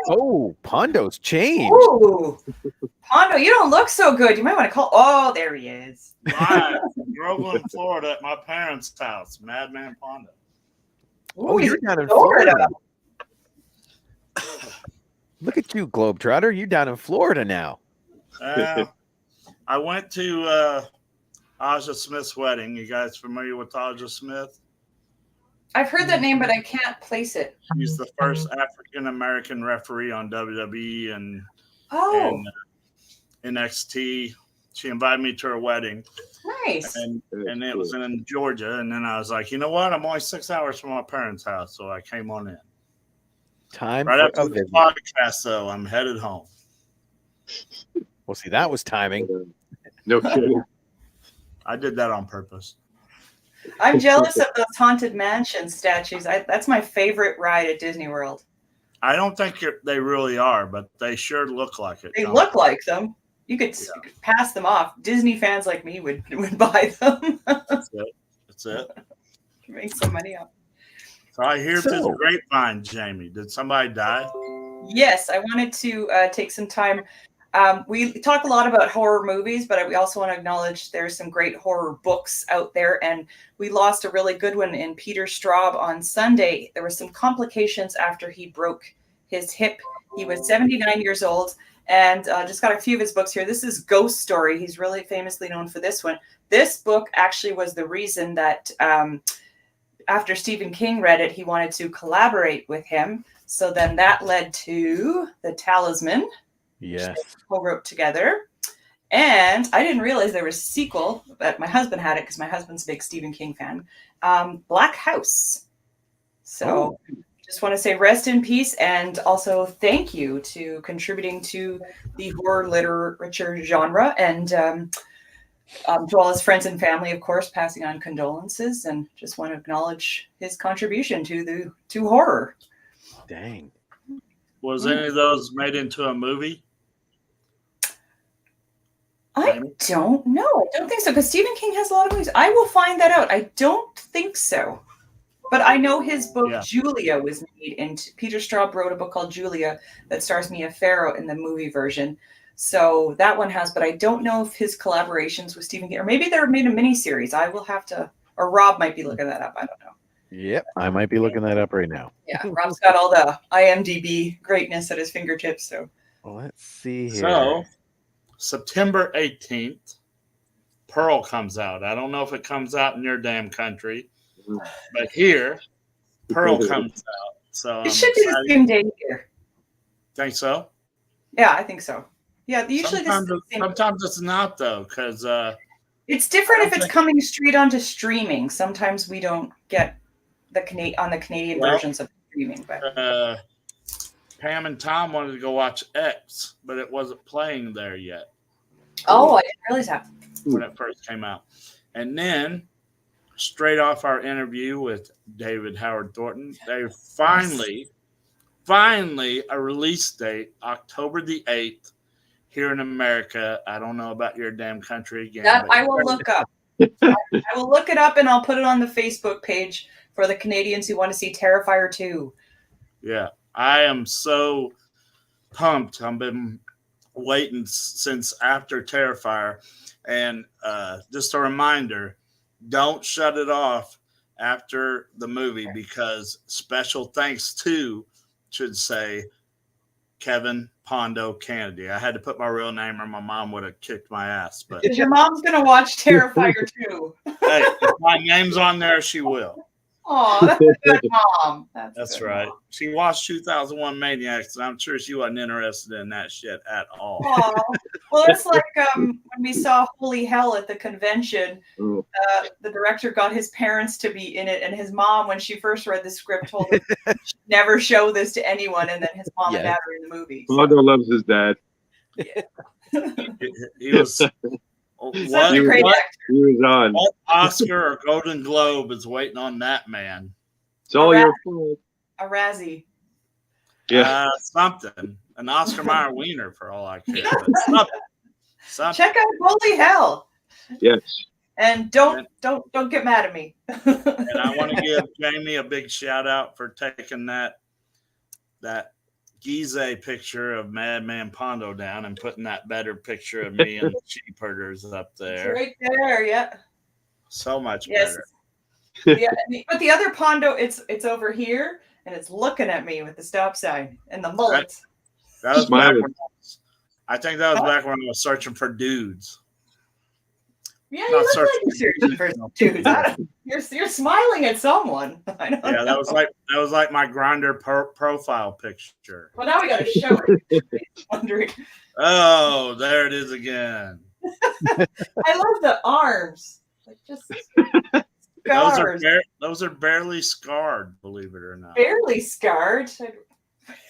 Oh, Pondo's changed. Ooh, Pondo, you don't look so good. You might want to call. Oh, there he is. Live, Groveland, Florida, at my parents' house. Madman Pondo. Oh, you're down in Florida. Look at you, Globetrotter. You're down in Florida now. I went to Aja Smith's wedding. You guys familiar with Aja Smith? I've heard that name, but I can't place it. She's the first African-American referee on WWE and NXT. She invited me to her wedding. Nice. And it was in Georgia. And then I was like, you know what? I'm only 6 hours from my parents' house, so I came on in. Time right for after the podcast, though, I'm headed home. Well, see, that was timing. No kidding. I did that on purpose. I'm jealous of those Haunted Mansion statues. That's my favorite ride at Disney World. I don't think they really are, but they sure look like it. They look like them. You could pass them off. Disney fans like me would buy them. That's it. Make some money off. So I hear through the grapevine, Jamie. Did somebody die? Yes, I wanted to take some time. We talk a lot about horror movies, but we also want to acknowledge there's some great horror books out there. And we lost a really good one in Peter Straub on Sunday. There were some complications after he broke his hip. He was 79 years old and just got a few of his books here. This is Ghost Story. He's really famously known for this one. This book actually was the reason that after Stephen King read it, he wanted to collaborate with him. So then that led to The Talisman. Yes. Co-wrote together. And I didn't realize there was a sequel, but my husband had it because my husband's a big Stephen King fan. Black House. So just want to say rest in peace and also thank you to contributing to the horror literature genre and to all his friends and family, of course, passing on condolences and just want to acknowledge his contribution to horror. Dang. Was any of those made into a movie? I don't know. I don't think so because Stephen King has a lot of movies. I will find that out. I don't think so. But I know his book, Julia, was made into Peter Straub wrote a book called Julia that stars Mia Farrow in the movie version. So that one has, but I don't know if his collaborations with Stephen King, or maybe they're made a miniseries. I will have to, or Rob might be looking that up. I don't know. Yep, I might be looking that up right now. Yeah, Rob's got all the IMDb greatness at his fingertips. So well, let's see here. So September 18th, Pearl comes out. I don't know if it comes out in your damn country, but here, Pearl comes out. So it should be the same day here. Think so? Yeah, I think so. Yeah, usually sometimes it's not though, because it's different if it's coming straight onto streaming. Sometimes we don't get the Canadian versions of streaming, but Pam and Tom wanted to go watch X, but it wasn't playing there yet. Oh, I didn't realize that when it first came out. And then, straight off our interview with David Howard Thornton, they finally a release date, October the 8th, here in America. I don't know about your damn country again. That I will look up. I will look it up and I'll put it on the Facebook page for the Canadians who want to see Terrifier 2. Yeah, I am so pumped. I've been waiting since after Terrifier. And just a reminder, don't shut it off after the movie because special thanks to should say Kevin Pondo Kennedy. I had to put my real name or my mom would have kicked my ass. But your mom's going to watch Terrifier 2. Hey, if my name's on there, she will. Oh, that's a good mom. That's good right. mom. She watched 2001 Maniacs, and I'm sure she wasn't interested in that shit at all. Aw. Well, it's like when we saw Holy Hell at the convention, Oh, the director got his parents to be in it, and his mom, when she first read the script, told him she'd never show this to anyone, and then his mom and Yeah. dad are in the movie. Pondo loves his dad. He was Such what, a great what, actor. He was on. what Oscar or Golden Globe is waiting on that man? It's all your fault. A Razzie. Yeah. Something. An Oscar Mayer wiener for all I care. But something. Check out Holy Hell, Yes. and don't get mad at me. And I want to give Jamie a big shout out for taking that Gize picture of Madman Pondo down and putting that better picture of me and the sheep herders up It's there. right there, yeah. So much Yes. better. Yeah, but the other Pondo, it's over here, and it's looking at me with the stop sign and the mullet. That was back Smiling. when I think that was back when I was searching for dudes. Yeah, Not you look searching. like you're searching for dudes. You're smiling at someone. I don't Yeah, know. that was like my Grinder profile picture. Well, now we got to show it. Wondering. Oh, there it is again. I love the arms. Like just Those are barely scarred, believe it or not. barely scarred.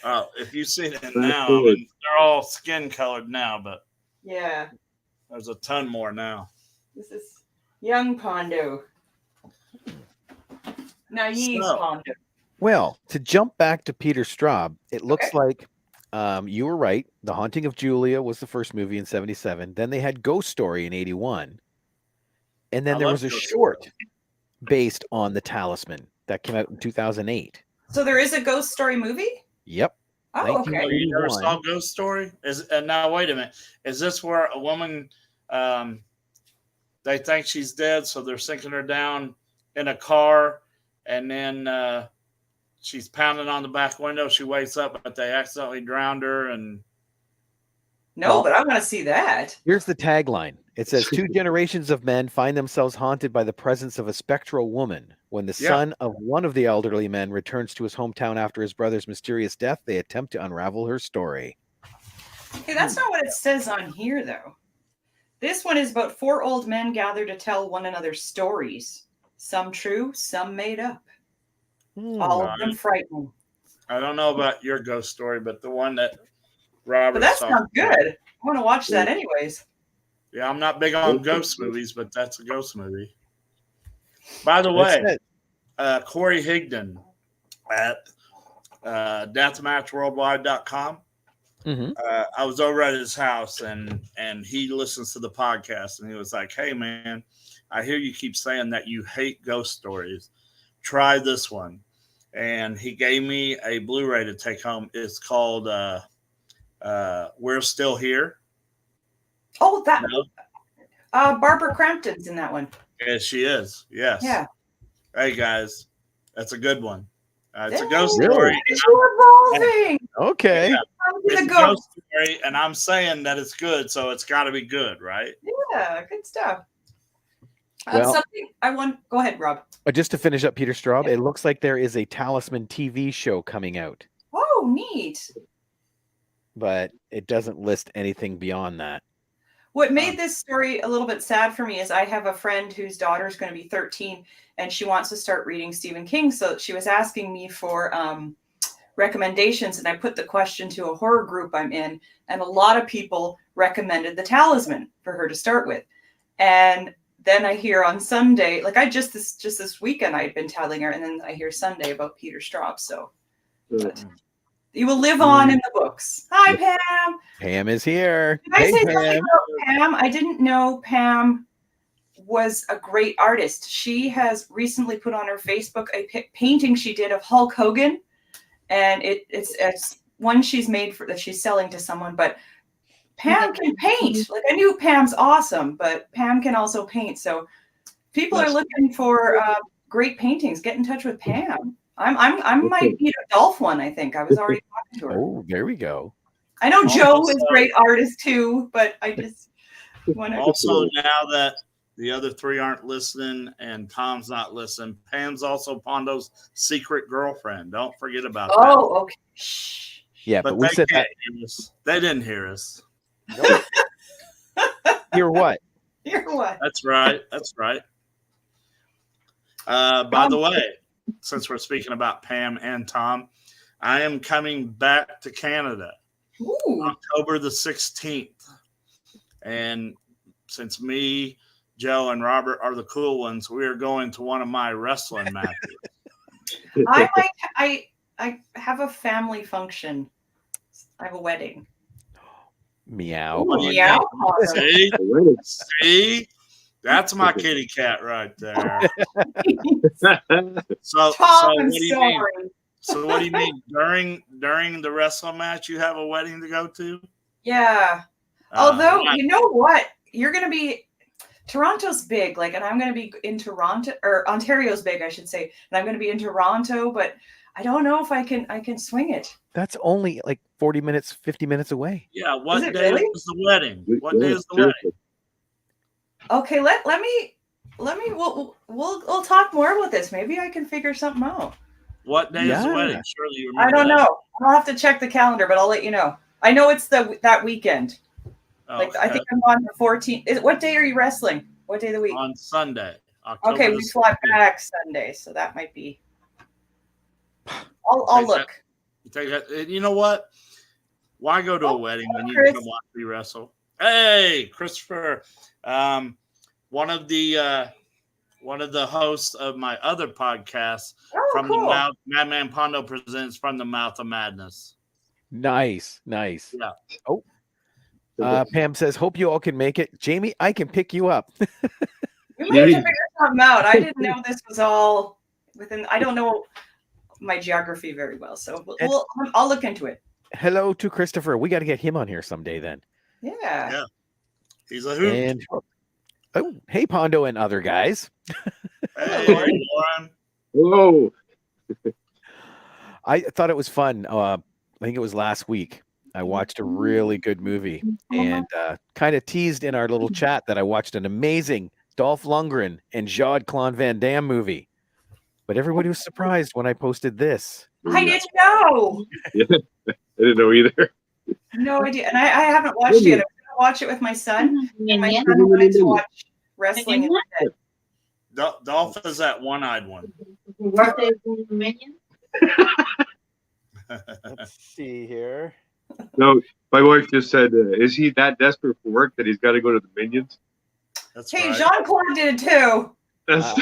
Oh, if you see it That's now, I good. mean, they're all skin colored now, but Yeah, there's a ton more now. this is young Pondo. Naive So- Pondo. Well, to jump back to Peter Straub, it looks Okay. like you were right. The Haunting of Julia was the first movie in 1977. Then they had Ghost Story in 1981. And then I there love was a Ghost short based on The Talisman that came out in 2008. So there is a ghost story movie? Yep. Oh, okay. 1980. You never 81. saw Ghost Story? Now wait a minute. Is this where a woman they think she's dead, so they're sinking her down in a car, and then she's pounding on the back window. She wakes up, but they accidentally drowned her, and No, but I want to see that. Here's the tagline. It says, 2 generations of men find themselves haunted by the presence of a spectral woman. When the Yeah. son of one of the elderly men returns to his hometown after his brother's mysterious death, they attempt to unravel her story. Hey, that's not what it says on here, though. This one is about 4 old men gather to tell one another stories. Some true, some made up. All of them frightening. I don't know about your Ghost Story, but the one that Robert But that saw. sounds good. I want to watch that anyways. Yeah, I'm not big on ghost movies, but that's a ghost movie. By the That's way, it. Corey Higdon at deathmatchworldwide.com. Mhm. I was over at his house, and he listens to the podcast, and he was like, "Hey, man, I hear you keep saying that you hate ghost stories. Try this one." And he gave me a Blu-ray to take home. It's called We're Still Here. Oh, that No? Barbara Crampton's in that one. Yes, she is. Yes. Yeah. Hey, guys, that's a good one. It's a Hey, ghost Really? story. It's evolving. Okay. Yeah. Come to It's the a ghost. ghost story, and I'm saying that it's good, so it's got to be good, right? Yeah, good stuff. Well- Something I want. Go ahead, Rob. Just to finish up Peter Straub, it looks like there is a Talisman TV show coming out, Oh, neat. but it doesn't list anything beyond that. What made this story a little bit sad for me is I have a friend whose daughter is going to be 13 and she wants to start reading Stephen King. So she was asking me for recommendations, and I put the question to a horror group I'm in, and a lot of people recommended The Talisman for her to start with. And then I hear on Sunday, like I just this weekend I had been telling her, and then I hear Sunday about Peter Straub. So but you will live on in the books. Hi, Pam. Pam is here. Did I Hey, say something Pam. about Pam? I didn't know Pam was a great artist. She has recently put on her Facebook a painting she did of Hulk Hogan, and it's one she's made for that she's selling to someone. But Pam can paint. Like I knew Pam's awesome, but Pam can also paint. So people are looking for great paintings. Get in touch with Pam. I might need a Dolph one. I think I was already talking to her. Oh, there we go. I know Joe Also- is a great artist too, but I just want to. Also, now that The other three aren't listening, and Tom's not listening. Pam's also Pondo's secret girlfriend. Don't forget about that. Oh, okay. Shh. Yeah, but we they said can't that. hear us. They didn't hear us. Nope. Hear what? You're what? That's right. That's right. By the way, since we're speaking about Pam and Tom, I am coming back to Canada Ooh. October the 16th. And since me, Joe, and Robert are the cool ones, we are going to one of my wrestling matches. I have a family function. I have a wedding. Meow. Meow. See? That's my kitty cat right there. So Tom, what I'm do you sorry. mean? So what do you mean during the wrestling match you have a wedding to go to? Yeah. Although, you know what? You're going to be Toronto's big, like, and I'm going to be in Toronto, or Ontario's big, I should say, and I'm going to be in Toronto, but I don't know if I can swing it. That's only like 40 minutes, 50 minutes away. Yeah, what Is it day really? is the wedding? What day is the wedding? Okay, let me we'll talk more about this. Maybe I can figure something out. What day is the Yeah. wedding? Surely you I remember don't that. know. I'll have to check the calendar, but I'll let you know. I know it's that weekend. Oh, Like I think I'm on the 14th. What day are you wrestling? What day of the week? on Sunday. October Okay, the we fly 16th. back Sunday, so that might be. I'll look. You know what? Why go to a wedding when you can come watch me wrestle? Hey, Christopher, one of the hosts of my other podcast from cool. the mouth, Madman Pondo presents From the Mouth of Madness. Nice. Yeah. Oh, Pam says, "Hope you all can make it." Jamie, I can pick you up. We might have to figure something out. I didn't know this was all within. I don't know my geography very well, so I'll look into it. Hello to Christopher. We got to get him on here someday then. Yeah. He's a hoot. And hey, Pondo and other guys. Hey, Lauren. Whoa. I thought it was fun. I think it was last week. I watched a really good movie and kind of teased in our little chat that I watched an amazing Dolph Lundgren and Jean-Claude Van Damme movie. But everybody was surprised when I posted this. I didn't know. Yeah, I didn't know either. No idea. And I haven't watched it yet. I'm going to watch it with my son. And my son wanted to watch wrestling instead. Dolph is that one-eyed one. Let's see here. No, my wife just said, is he that desperate for work that he's got to go to the Minions? That's Hey, right. Jean-Claude did it too. That's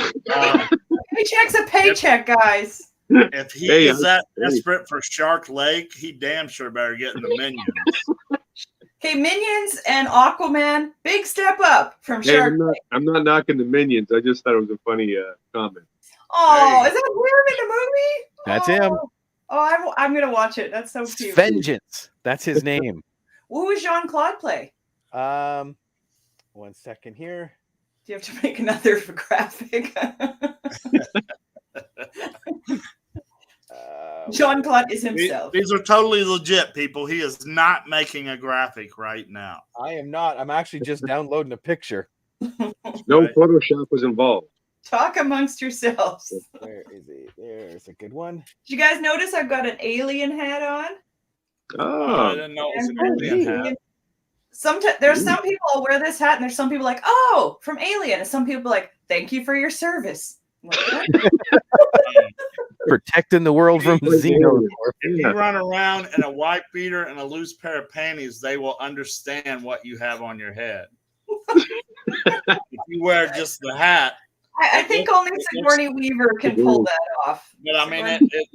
Paycheck's a paycheck, guys. If he is that desperate for Shark Lake, he damn sure better get in the Minions. Okay, Minions and Aquaman, big step up from Shark Lake. I'm not knocking the Minions. I just thought it was a funny comment. Oh, is that him in the movie? That's him. Oh, I'm going to watch it. That's so cute. Vengeance. That's his name. Who was Jean-Claude play? 1 second here. Do you have to make another graphic? Jean-Claude is himself. These are totally legit, people. He is not making a graphic right now. I am not. I'm actually just downloading a picture. No Photoshop was involved. Talk amongst yourselves. Where is he? There's a good one. Did you guys notice I've got an alien hat on? I Oh, didn't know it was an alien hat. There's some people will wear this hat, and there's some people like, oh, from Alien, and some people like, thank you for your service. Protecting the world from Xenomorph. If you run around in a white beater and a loose pair of panties, they will understand what you have on your head. If you wear just the hat, I think only Sigourney Weaver can pull that off. but I mean, it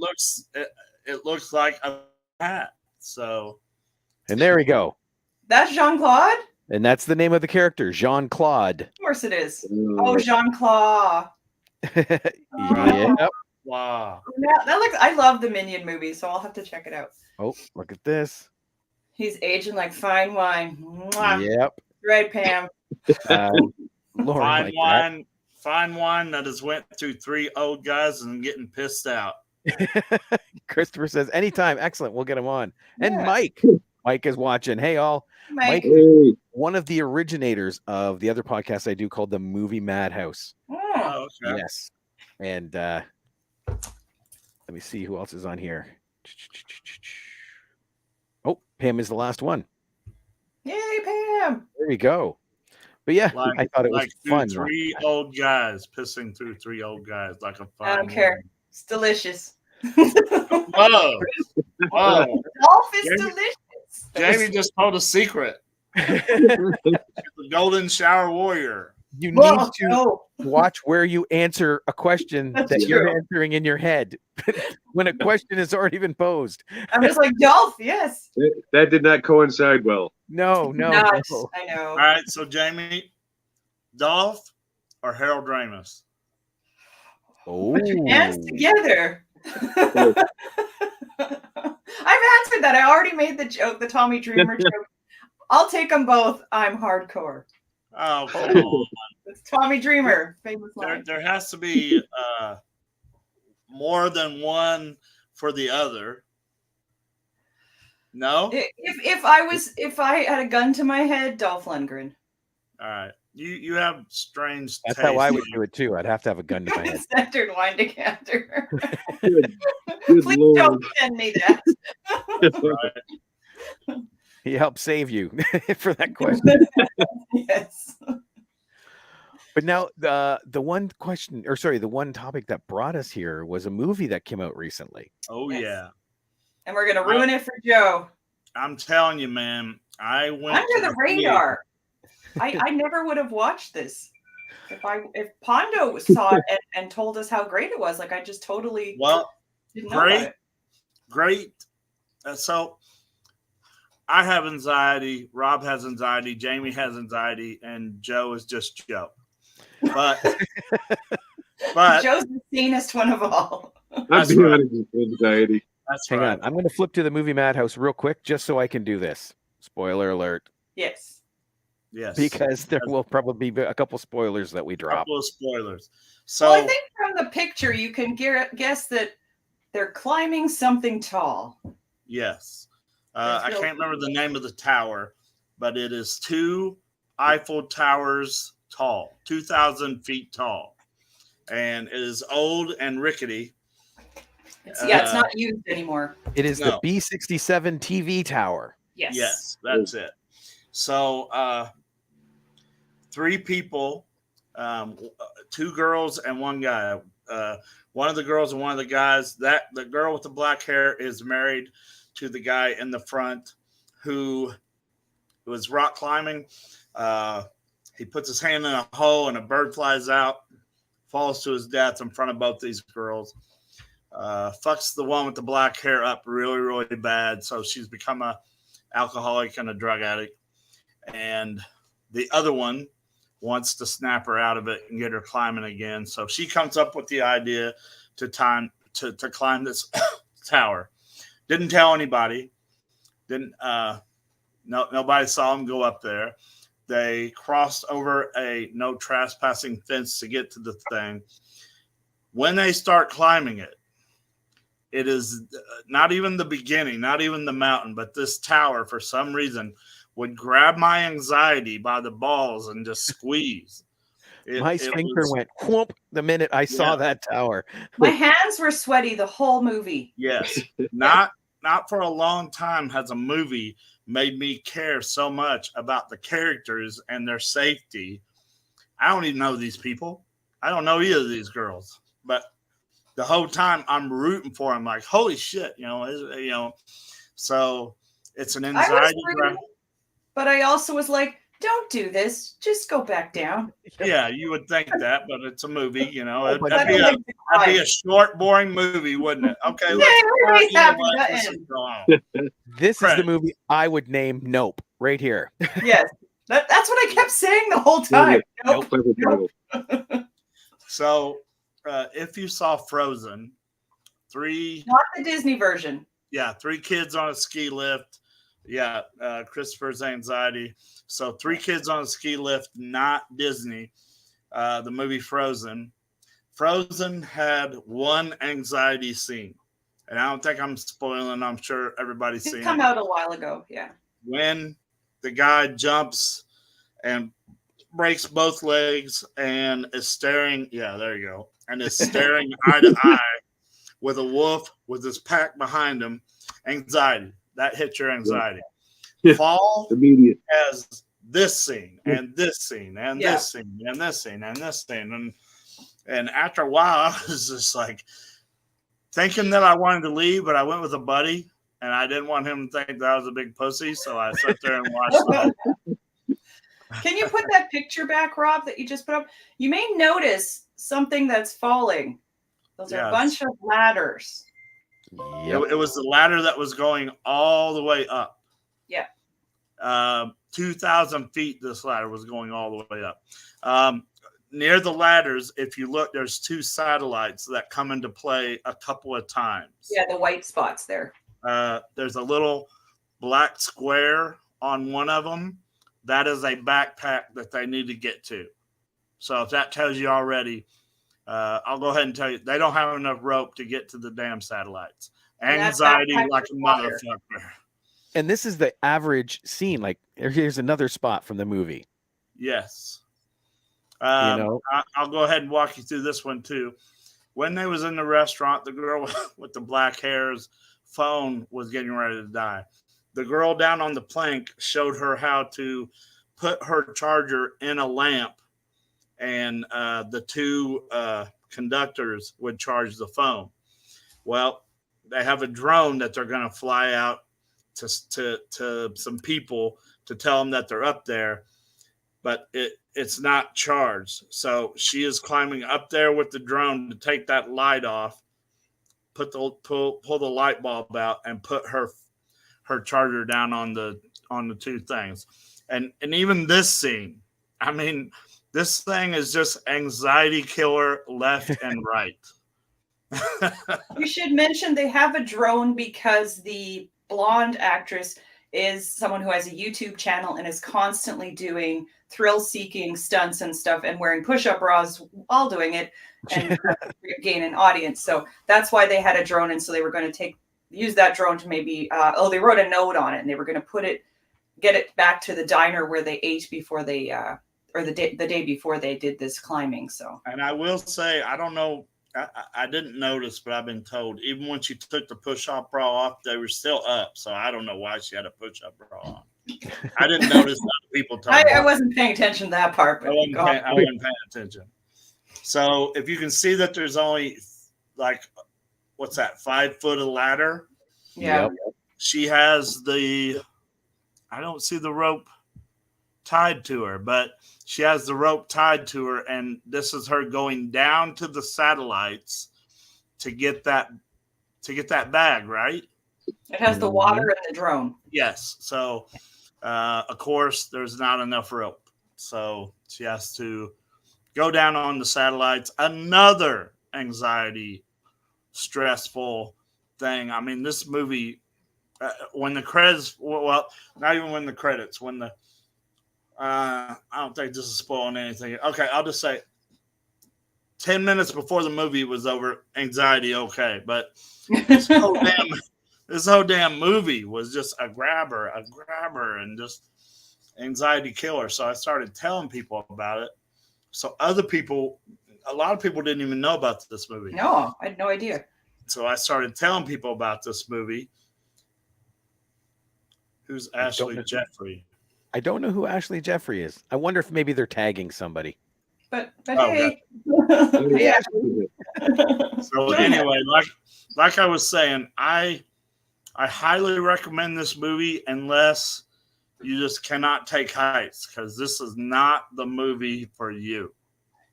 looks like a hat. So, And there we go. That's Jean-Claude? And that's the name of the character, Jean-Claude. Of course it is. Oh, Jean-Claude. Yep. wow. That looks. I love the Minion movie, so I'll have to check it out. Oh, look at this. He's aging like fine wine. Mwah. Yep. Right, Pam. Lauren Fine like wine. Fine wine that has went through 3 old guys and getting pissed out. that. Christopher says, anytime. Excellent. We'll get him on. And Yeah. Mike. Mike is watching. Hey, all. Mike. Hey, One of the originators of the other podcast I do called the Movie Madhouse. Oh, Oh, okay. Yes. And let me see who else is on here. Oh, Pam is the last one. yay, Pam. There we go. But yeah, Like, I thought it was like fun. three old guys pissing through three old guys like a fine I don't care. wine. It's delicious. Whoa. Whoa. Golf is Jamie- delicious. Jamie just told a secret. The Golden Shower Warrior. You need Whoa, to no. watch where you answer a question That's that you're true. answering in your head when a question has already been posed. I'm just like, golf, yes. that did not coincide well. No, no, Not, no. I know. All right, so Jamie, Dolph or Harold Ramis? Oh, Put your hands together. I've answered that. I already made the joke, the Tommy Dreamer joke. I'll take them both. I'm hardcore. Oh, come on. It's Tommy Dreamer, famous There, line. there has to be more than one for the other. No? If I had a gun to my head, Dolph Lundgren. All right. You have strange that's taste. how I would do it too. I'd have to have a gun to my head. Centered wine decanter. Good Please Lord. don't send me that. Right. He helped save you for that question. Yes. But now the one question, or sorry, the one topic that brought us here was a movie that came out recently. Oh, Yes. yeah. And we're gonna ruin it for Joe. I'm telling you, man. I went Under to the radar. I never would have watched this if Pondo saw it and told us how great it was. Like I just totally Well, didn't know about it. great. So I have anxiety. Rob has anxiety. Jamie has anxiety, and Joe is just Joe. But Joe's the sanest one of all. I'm That's beyond anxiety. that's Hang right. on, I'm going to flip to the Movie Madhouse real quick just so I can do this. Spoiler alert, Yes. Yes, because there will probably be a couple spoilers that we a drop. couple of spoilers. So Well, I think from the picture you can guess that they're climbing something tall. yes, That's I real can't remember the name of the tower, but it is 2 Eiffel Towers tall, 2,000 feet tall, and it is old and rickety. It's not used anymore. It is No. the B67 TV tower. Yes. Yes, that's it. So 3 people, 2 girls and 1 guy. One of the girls and one of the guys. That the girl with the black hair is married to the guy in the front who was rock climbing. He puts his hand in a hole and a bird flies out, falls to his death in front of both these girls. Fucks the one with the black hair up really, really bad. So she's become a alcoholic and a drug addict. And the other one wants to snap her out of it and get her climbing again. So she comes up with the idea to climb this tower. Didn't tell anybody. Nobody saw him go up there. They crossed over a no trespassing fence to get to the thing. When they start climbing it, it is not even the beginning, not even the mountain, but this tower for some reason would grab my anxiety by the balls and just squeeze. My sphincter went whoop the minute I saw that tower. My hands were sweaty the whole movie. Yes. Not for a long time has a movie made me care so much about the characters and their safety. I don't even know these people. I don't know either of these girls. But the whole time I'm rooting for them, like, holy shit, so it's an anxiety. But I also was like, don't do this. Just go back down. Yeah, you would think that, but it's a movie, but that'd be a short, boring movie, wouldn't it? Okay, This is the movie I would name Nope right here. Yes. That's what I kept saying the whole time. Nope. Nope. So if you saw Frozen, 3 Not the Disney version. Yeah, 3 kids on a ski lift. Yeah, Christopher's anxiety. So 3 kids on a ski lift, not Disney. The movie Frozen. Frozen had one anxiety scene. and I don't think I'm spoiling. I'm sure everybody's It's seen come it. out a while ago. Yeah. When the guy jumps and breaks both legs and is staring, yeah, there you go, and is staring eye to eye with a wolf with his pack behind him. Anxiety. That hits your anxiety. Yeah. Fall Immediate. has this scene and this scene and Yeah. this scene and this scene and this scene. And after a while, I was just like thinking that I wanted to leave, but I went with a buddy and I didn't want him to think that I was a big pussy. So I sat there and watched it. Can you put that picture back, Rob, that you just put up? You may notice something that's falling. Those are a Yes. bunch of ladders. Yep. It was the ladder that was going all the way up. Yeah. 2,000 feet, this ladder was going all the way up. Near the ladders, if you look, there's 2 satellites that come into play a couple of times. Yeah, the white spots there. There's a little black square on one of them. That is a backpack that they need to get to. So if that tells you already, I'll go ahead and tell you, they don't have enough rope to get to the damn satellites. Anxiety like a motherfucker. And this is the average scene. Like, here's another spot from the movie. Yes. know? I'll go ahead and walk you through this one too. When they was in the restaurant, the girl with the black hair's phone was getting ready to die. The girl down on the plank showed her how to put her charger in a lamp, and the 2 conductors would charge the phone. Well, they have a drone that they're going to fly out to some people to tell them that they're up there, but it's not charged. So she is climbing up there with the drone to take that light off, pull the light bulb out, and put her charger down on the 2 things. And even this scene, I mean, this thing is just anxiety killer left and right. You should mention they have a drone because the blonde actress is someone who has a YouTube channel and is constantly doing thrill-seeking stunts and stuff and wearing push-up bras while doing it and gain an audience. So that's why they had a drone, and so they were going to use that drone to maybe they wrote a note on it, and they were going to get it back to the diner where they ate before they or the day before they did this climbing. So, and I will say, I don't know, I didn't notice, but I've been told even when she took the push-up bra off, they were still up. So I don't know why she had a push-up bra on. I didn't notice that people told me. I wasn't paying attention to that part, but I wasn't paying attention. So if you can see that there's only like, what's that, 5 foot of ladder? Yeah. Yep. She has I don't see the rope tied to her, but she has the rope tied to her, and this is her going down to the satellites to get that bag, right? It has the water and the drone. Yes. So of course there's not enough rope. So she has to go down on the satellites. Another anxiety, stressful thing. I mean, this movie, when the credits, well, not even when the credits, when the, I don't think this is spoiling anything. Okay, I'll just say 10 minutes before the movie was over, anxiety, okay. But this whole damn movie was just a grabber, and just anxiety killer. So I started telling people about it. So a lot of people didn't even know about this movie. No, I had no idea. So I started telling people about this movie. Who's Ashley Jeffrey? I don't know who Ashley Jeffrey is. I wonder if maybe they're tagging somebody. But Okay. hey. Yeah. So anyway, like I was saying, I highly recommend this movie unless you just cannot take heights, because this is not the movie for you.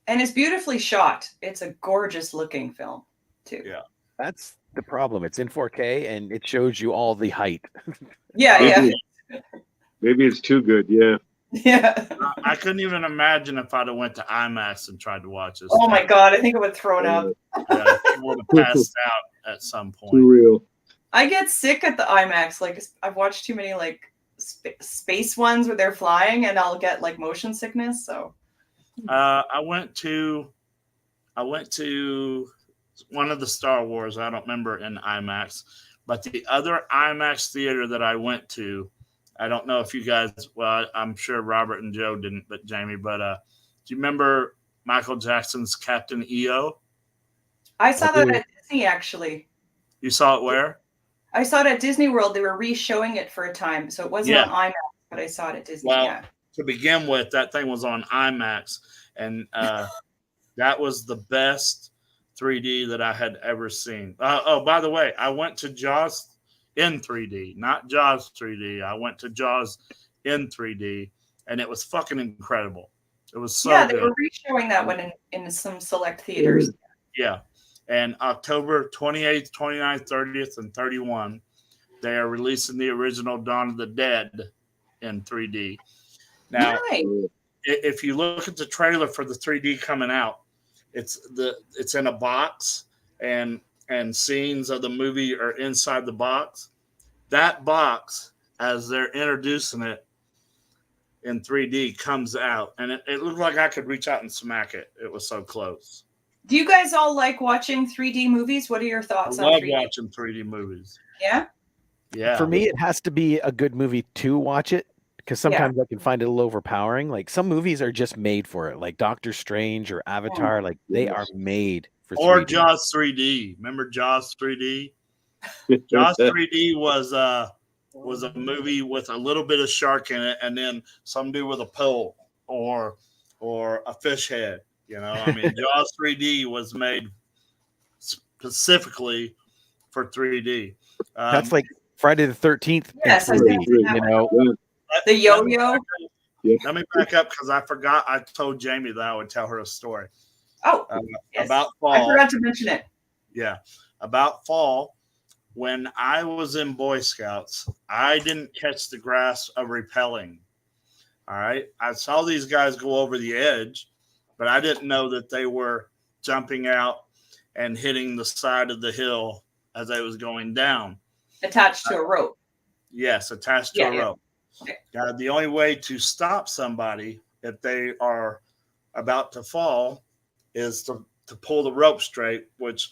And it's beautifully shot. It's a gorgeous looking film, too. Yeah. That's the problem. It's in 4K and it shows you all the height. Yeah. Maybe it's too good. Yeah. Yeah. I couldn't even imagine if I'd have went to IMAX and tried to watch this. Oh my God, I think I would throw it up. Yeah, I would have passed out at some point. Too real. I get sick at the IMAX. Like, I've watched too many like space ones where they're flying, and I'll get like motion sickness. So I went to one of the Star Wars. I don't remember in IMAX, but the other IMAX theater that I went to, I don't know if you guys. Well, I'm sure Robert and Joe didn't, but Jamie. But do you remember Michael Jackson's Captain EO? I saw that at Disney, actually. You saw it where? I saw it at Disney World. They were re-showing it for a time, so it wasn't on IMAX, but I saw it at Disney. Well, to begin with, that thing was on IMAX, and that was the best 3D that I had ever seen. Oh, by the way, I went to Jaws in 3D, not Jaws 3D. I went to Jaws in 3D, and it was fucking incredible. It was so good. They were re-showing that one in some select theaters. Yeah. And October 28th, 29th, 30th, and 31, they are releasing the original Dawn of the Dead in 3D. Now, if you look at the trailer for the 3D coming out, it's in a box, and scenes of the movie are inside the box. That box, as they're introducing it in 3D, comes out, and it looked like I could reach out and smack it. It was so close. Do you guys all like watching 3D movies? What are your thoughts on 3D? I love watching 3D movies. Yeah? Yeah. For me, it has to be a good movie to watch it, because sometimes I can find it a little overpowering. Like some movies are just made for it, like Doctor Strange or Avatar. Like they are made for 3D. Or Jaws 3D. Remember Jaws 3D? Jaws 3D was a movie with a little bit of shark in it, and then some dude with a pole or a fish head. You know, I mean, Jaws 3D was made specifically for 3D. That's like Friday the 13th. Yes, in 3D, you know. The yo-yo. Let me back up because I forgot. I told Jamie that I would tell her a story. Oh, yes. About fall. I forgot to mention it. Yeah, about fall. When I was in Boy Scouts, I didn't catch the grasp of rappelling. All right, I saw these guys go over the edge, but I didn't know that they were jumping out and hitting the side of the hill as I was going down. Attached to a rope. Yes, attached to a rope. Now, the only way to stop somebody if they are about to fall is to pull the rope straight, which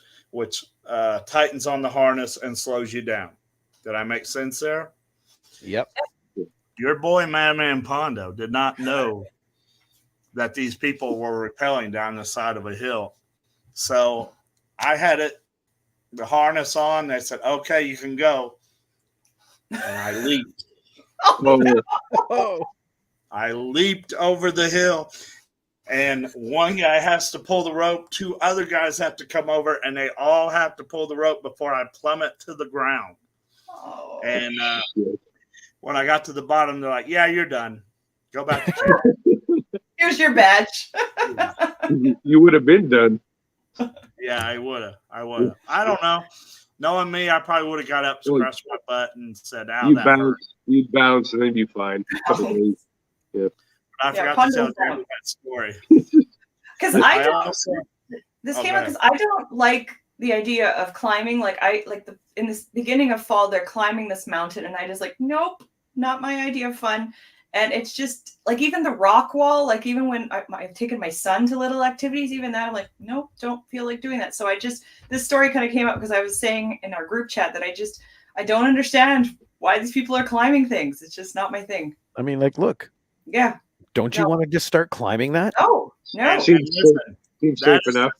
tightens on the harness and slows you down. Did I make sense there? Yep. Your boy, Madman Pondo, did not know that these people were rappelling down the side of a hill. So I had the harness on. They said, okay, you can go. And I leaped. I leaped over the hill, and one guy has to pull the rope. Two other guys have to come over, and they all have to pull the rope before I plummet to the ground. And when I got to the bottom, they're like, yeah, you're done. Go back to camp. Here's your badge. You would have been done. Yeah, I would have. I don't know. Knowing me, I probably would have got up, scratched my butt, and said, ow, you'd bounce, and then you'd be fine. Yeah. I forgot to tell you that story. Because this came up because I don't like the idea of climbing. Like in this beginning of fall, they're climbing this mountain, and I just like, nope, not my idea of fun. And it's just like even the rock wall, like even when I've taken my son to little activities, even that I'm like, nope, don't feel like doing that. So this story kind of came up because I was saying in our group chat that I don't understand why these people are climbing things. It's just not my thing. I mean, like, look. Yeah. Don't you want to just start climbing that? Oh, no. Seems safe enough.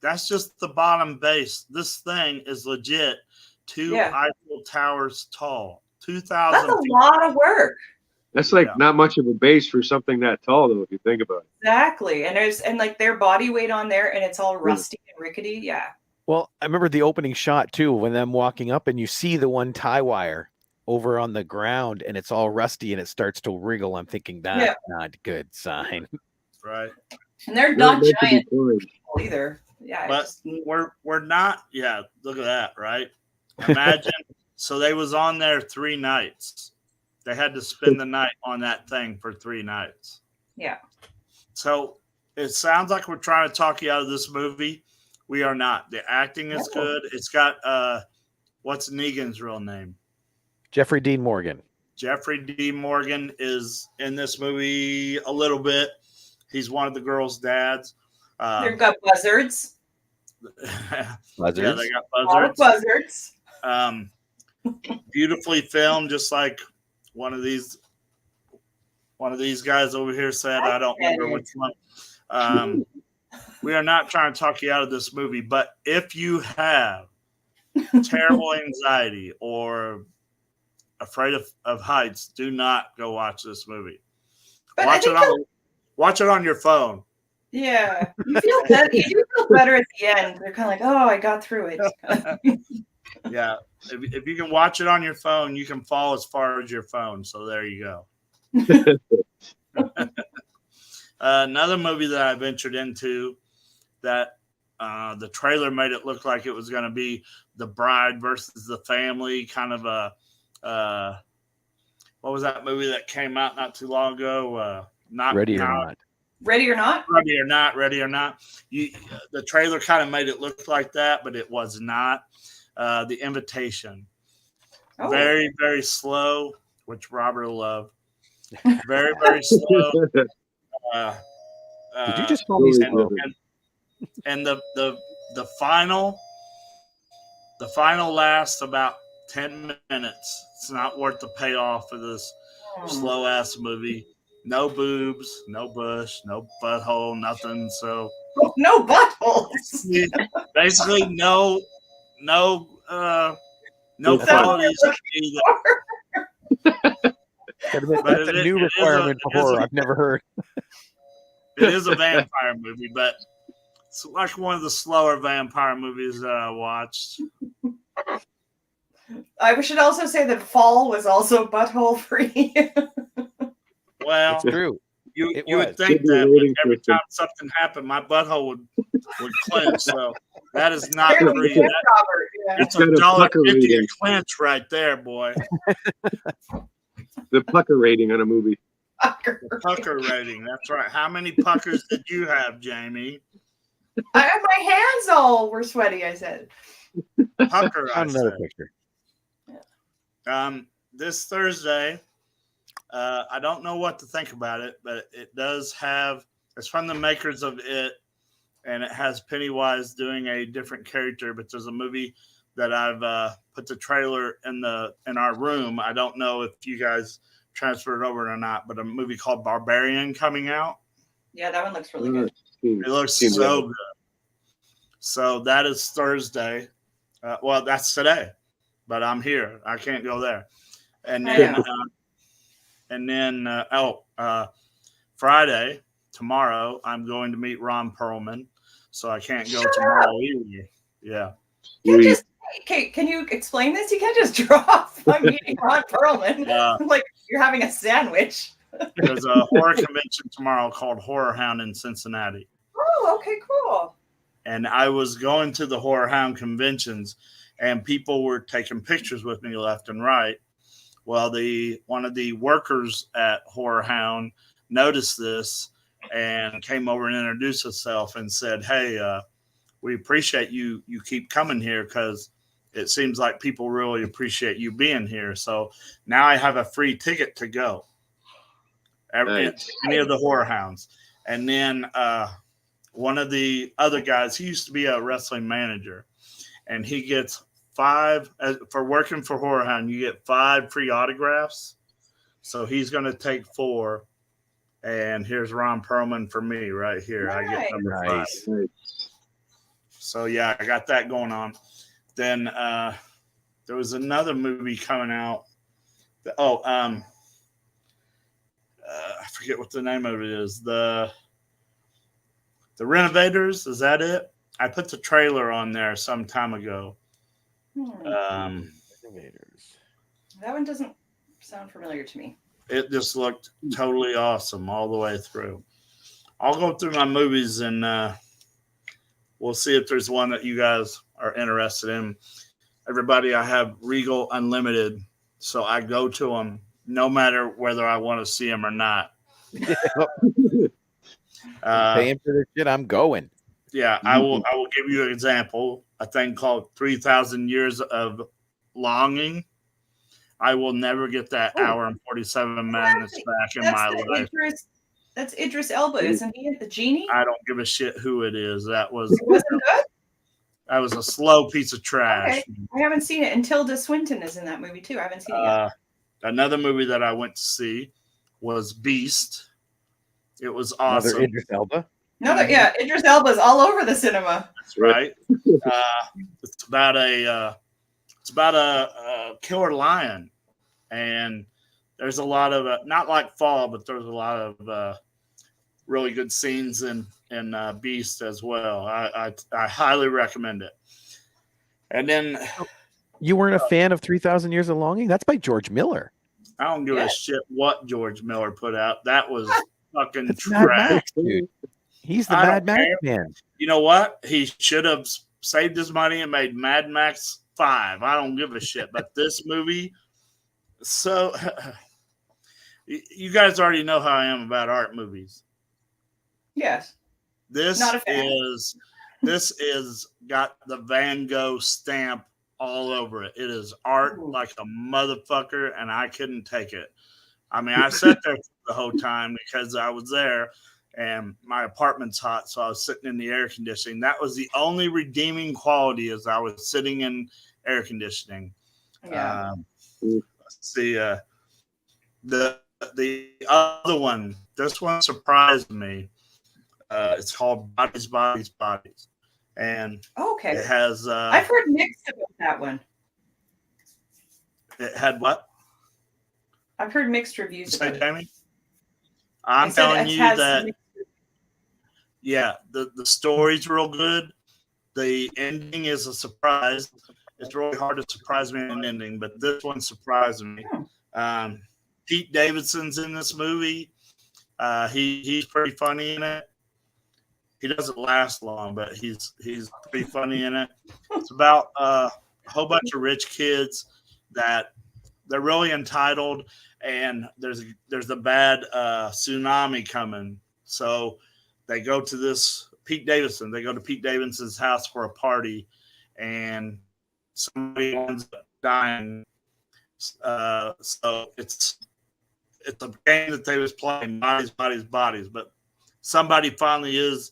That's just the bottom base. This thing is legit 2 Eiffel Towers tall. 2,000 That's a lot of work. That's like not much of a base for something that tall, though, if you think about it. Exactly. And like their body weight on there, and it's all rusty and rickety. Yeah. Well, I remember the opening shot too, when them walking up and you see the one tie wire over on the ground and it's all rusty and it starts to wriggle. I'm thinking that's not a good sign. Right. And they're not giant people either. Yeah. But we're not. Yeah. Look at that. Right. Imagine. So they was on there 3 nights. They had to spend the night on that thing for 3 nights. Yeah. So it sounds like we're trying to talk you out of this movie. We are not. The acting is good. It's got what's Negan's real name? Jeffrey Dean Morgan. Jeffrey Dean Morgan is in this movie a little bit. He's one of the girls' dads. They've got buzzards. Yeah, they got All the buzzards. buzzards. Beautifully filmed, just like one of these guys over here said. I don't remember which one. We are not trying to talk you out of this movie, but if you have terrible anxiety or afraid of heights, do not go watch this movie. But watch it on your phone. Yeah, you feel better. You do feel better at the end. They're kind of like, oh, I got through it. Yeah, if you can watch it on your phone, you can fall as far as your phone. So there you go. Another movie that I ventured into that the trailer made it look like it was going to be The Bride versus the Family, kind of a what was that movie that came out not too long ago? Ready or Not. Ready or Not? Ready or Not. Ready or Not. The trailer kind of made it look like that, but it was not. The Invitation. Oh. Very, very slow, which Robert will love. Very, very slow. Did you just call me slow? And the final lasts about 10 minutes. It's not worth the payoff for this slow ass movie. No boobs, no bush, no butthole, nothing. So no buttholes. Basically, no qualities. That's a new requirement for horror I've never heard. It is a vampire movie, but it's like one of the slower vampire movies that I watched. I should also say that Fall was also butthole free. Well, it's true. You would think that, but every time something happened, my butthole would clench. So that is not free. It's $1.50 a clench right there, boy. The pucker rating on a movie. The pucker rating. That's right. How many puckers did you have, Jamie? My hands all were sweaty. I said. Pucker. Another picture. This Thursday. I don't know what to think about it, but it does have. It's from the makers of It, and it has Pennywise doing a different character. But there's a movie that I've put the trailer in our room. I don't know if you guys transferred it over or not, but a movie called Barbarian coming out. Yeah, that one looks really good. It looks so good. So that is Thursday. Well, that's today, but I'm here. I can't go there. And then, Friday, tomorrow, I'm going to meet Ron Perlman, so I can't go tomorrow either. Yeah. Can you explain this? You can't just drop by meeting Ron Perlman. Like you're having a sandwich. There's a horror convention tomorrow called Horror Hound in Cincinnati. Oh, okay, cool. And I was going to the Horror Hound conventions, and people were taking pictures with me left and right. Well, one of the workers at Horror Hound noticed this and came over and introduced herself and said, "Hey, we appreciate you keep coming here because it seems like people really appreciate you being here. So now I have a free ticket to go any of the Horror Hounds." And then one of the other guys, he used to be a wrestling manager, and he gets 5 for working for Horror Hound. You get 5 free autographs. So he's going to take 4. And here's Ron Perlman for me right here. Nice. I get number 5. So yeah, I got that going on. Then there was another movie coming out. I forget what the name of it is. The Renovators, is that it? I put the trailer on there some time ago. Renovators. That one doesn't sound familiar to me. It just looked totally awesome all the way through. I'll go through my movies and we'll see if there's one that you guys are interested in. Everybody, I have Regal Unlimited, so I go to them no matter whether I want to see them or not. Paying for this shit, I'm going. Yeah, I will give you an example. A thing called 3,000 Years of Longing. I will never get that hour and 47 minutes back in my life. That's Idris Elba, isn't he? The genie? I don't give a shit who it is. That was. It wasn't good? That was a slow piece of trash. Okay. I haven't seen it. And Tilda Swinton is in that movie too. I haven't seen it yet. Another movie that I went to see was Beast. It was Another awesome. Idris Elba. Yeah, Idris Elba's all over the cinema. That's right. It's about a killer lion, and there's a lot of not like Fall, but there's a lot of really good scenes in Beast as well. I highly recommend it. And then You weren't a fan of 3,000 Years of Longing? That's by George Miller. I don't give a shit what George Miller put out. That was fucking That's Mad trash. Max, dude. He's the I Mad don't Max care. man. You know what? He should have saved his money and made Mad Max 5. I don't give a shit. But this movie, so you guys already know how I am about art movies. Yes. This Not a fan. is got the Van Gogh stamp all over it. It is art like a motherfucker, and I couldn't take it. I mean, I sat there the whole time because I was there, and my apartment's hot, so I was sitting in the air conditioning. That was the only redeeming quality, as I was sitting in air conditioning. Yeah. Let's see. The other one, this one surprised me. It's called Bodies, Bodies, Bodies. And Okay. it has I've heard mixed about that one. It had what? I've heard mixed reviews Say, about it. Jamie? I'm telling you that the story's real good. The ending is a surprise. It's really hard to surprise me in an ending, but this one surprised me. Pete Davidson's in this movie. He's pretty funny in it. He doesn't last long, but he's pretty funny in it. It's about a whole bunch of rich kids that they're really entitled, and there's a bad tsunami coming. So they go to this Pete Davidson. They go to Pete Davidson's house for a party, and somebody ends up dying. So it's a game that they was playing, bodies, bodies, bodies. But somebody finally is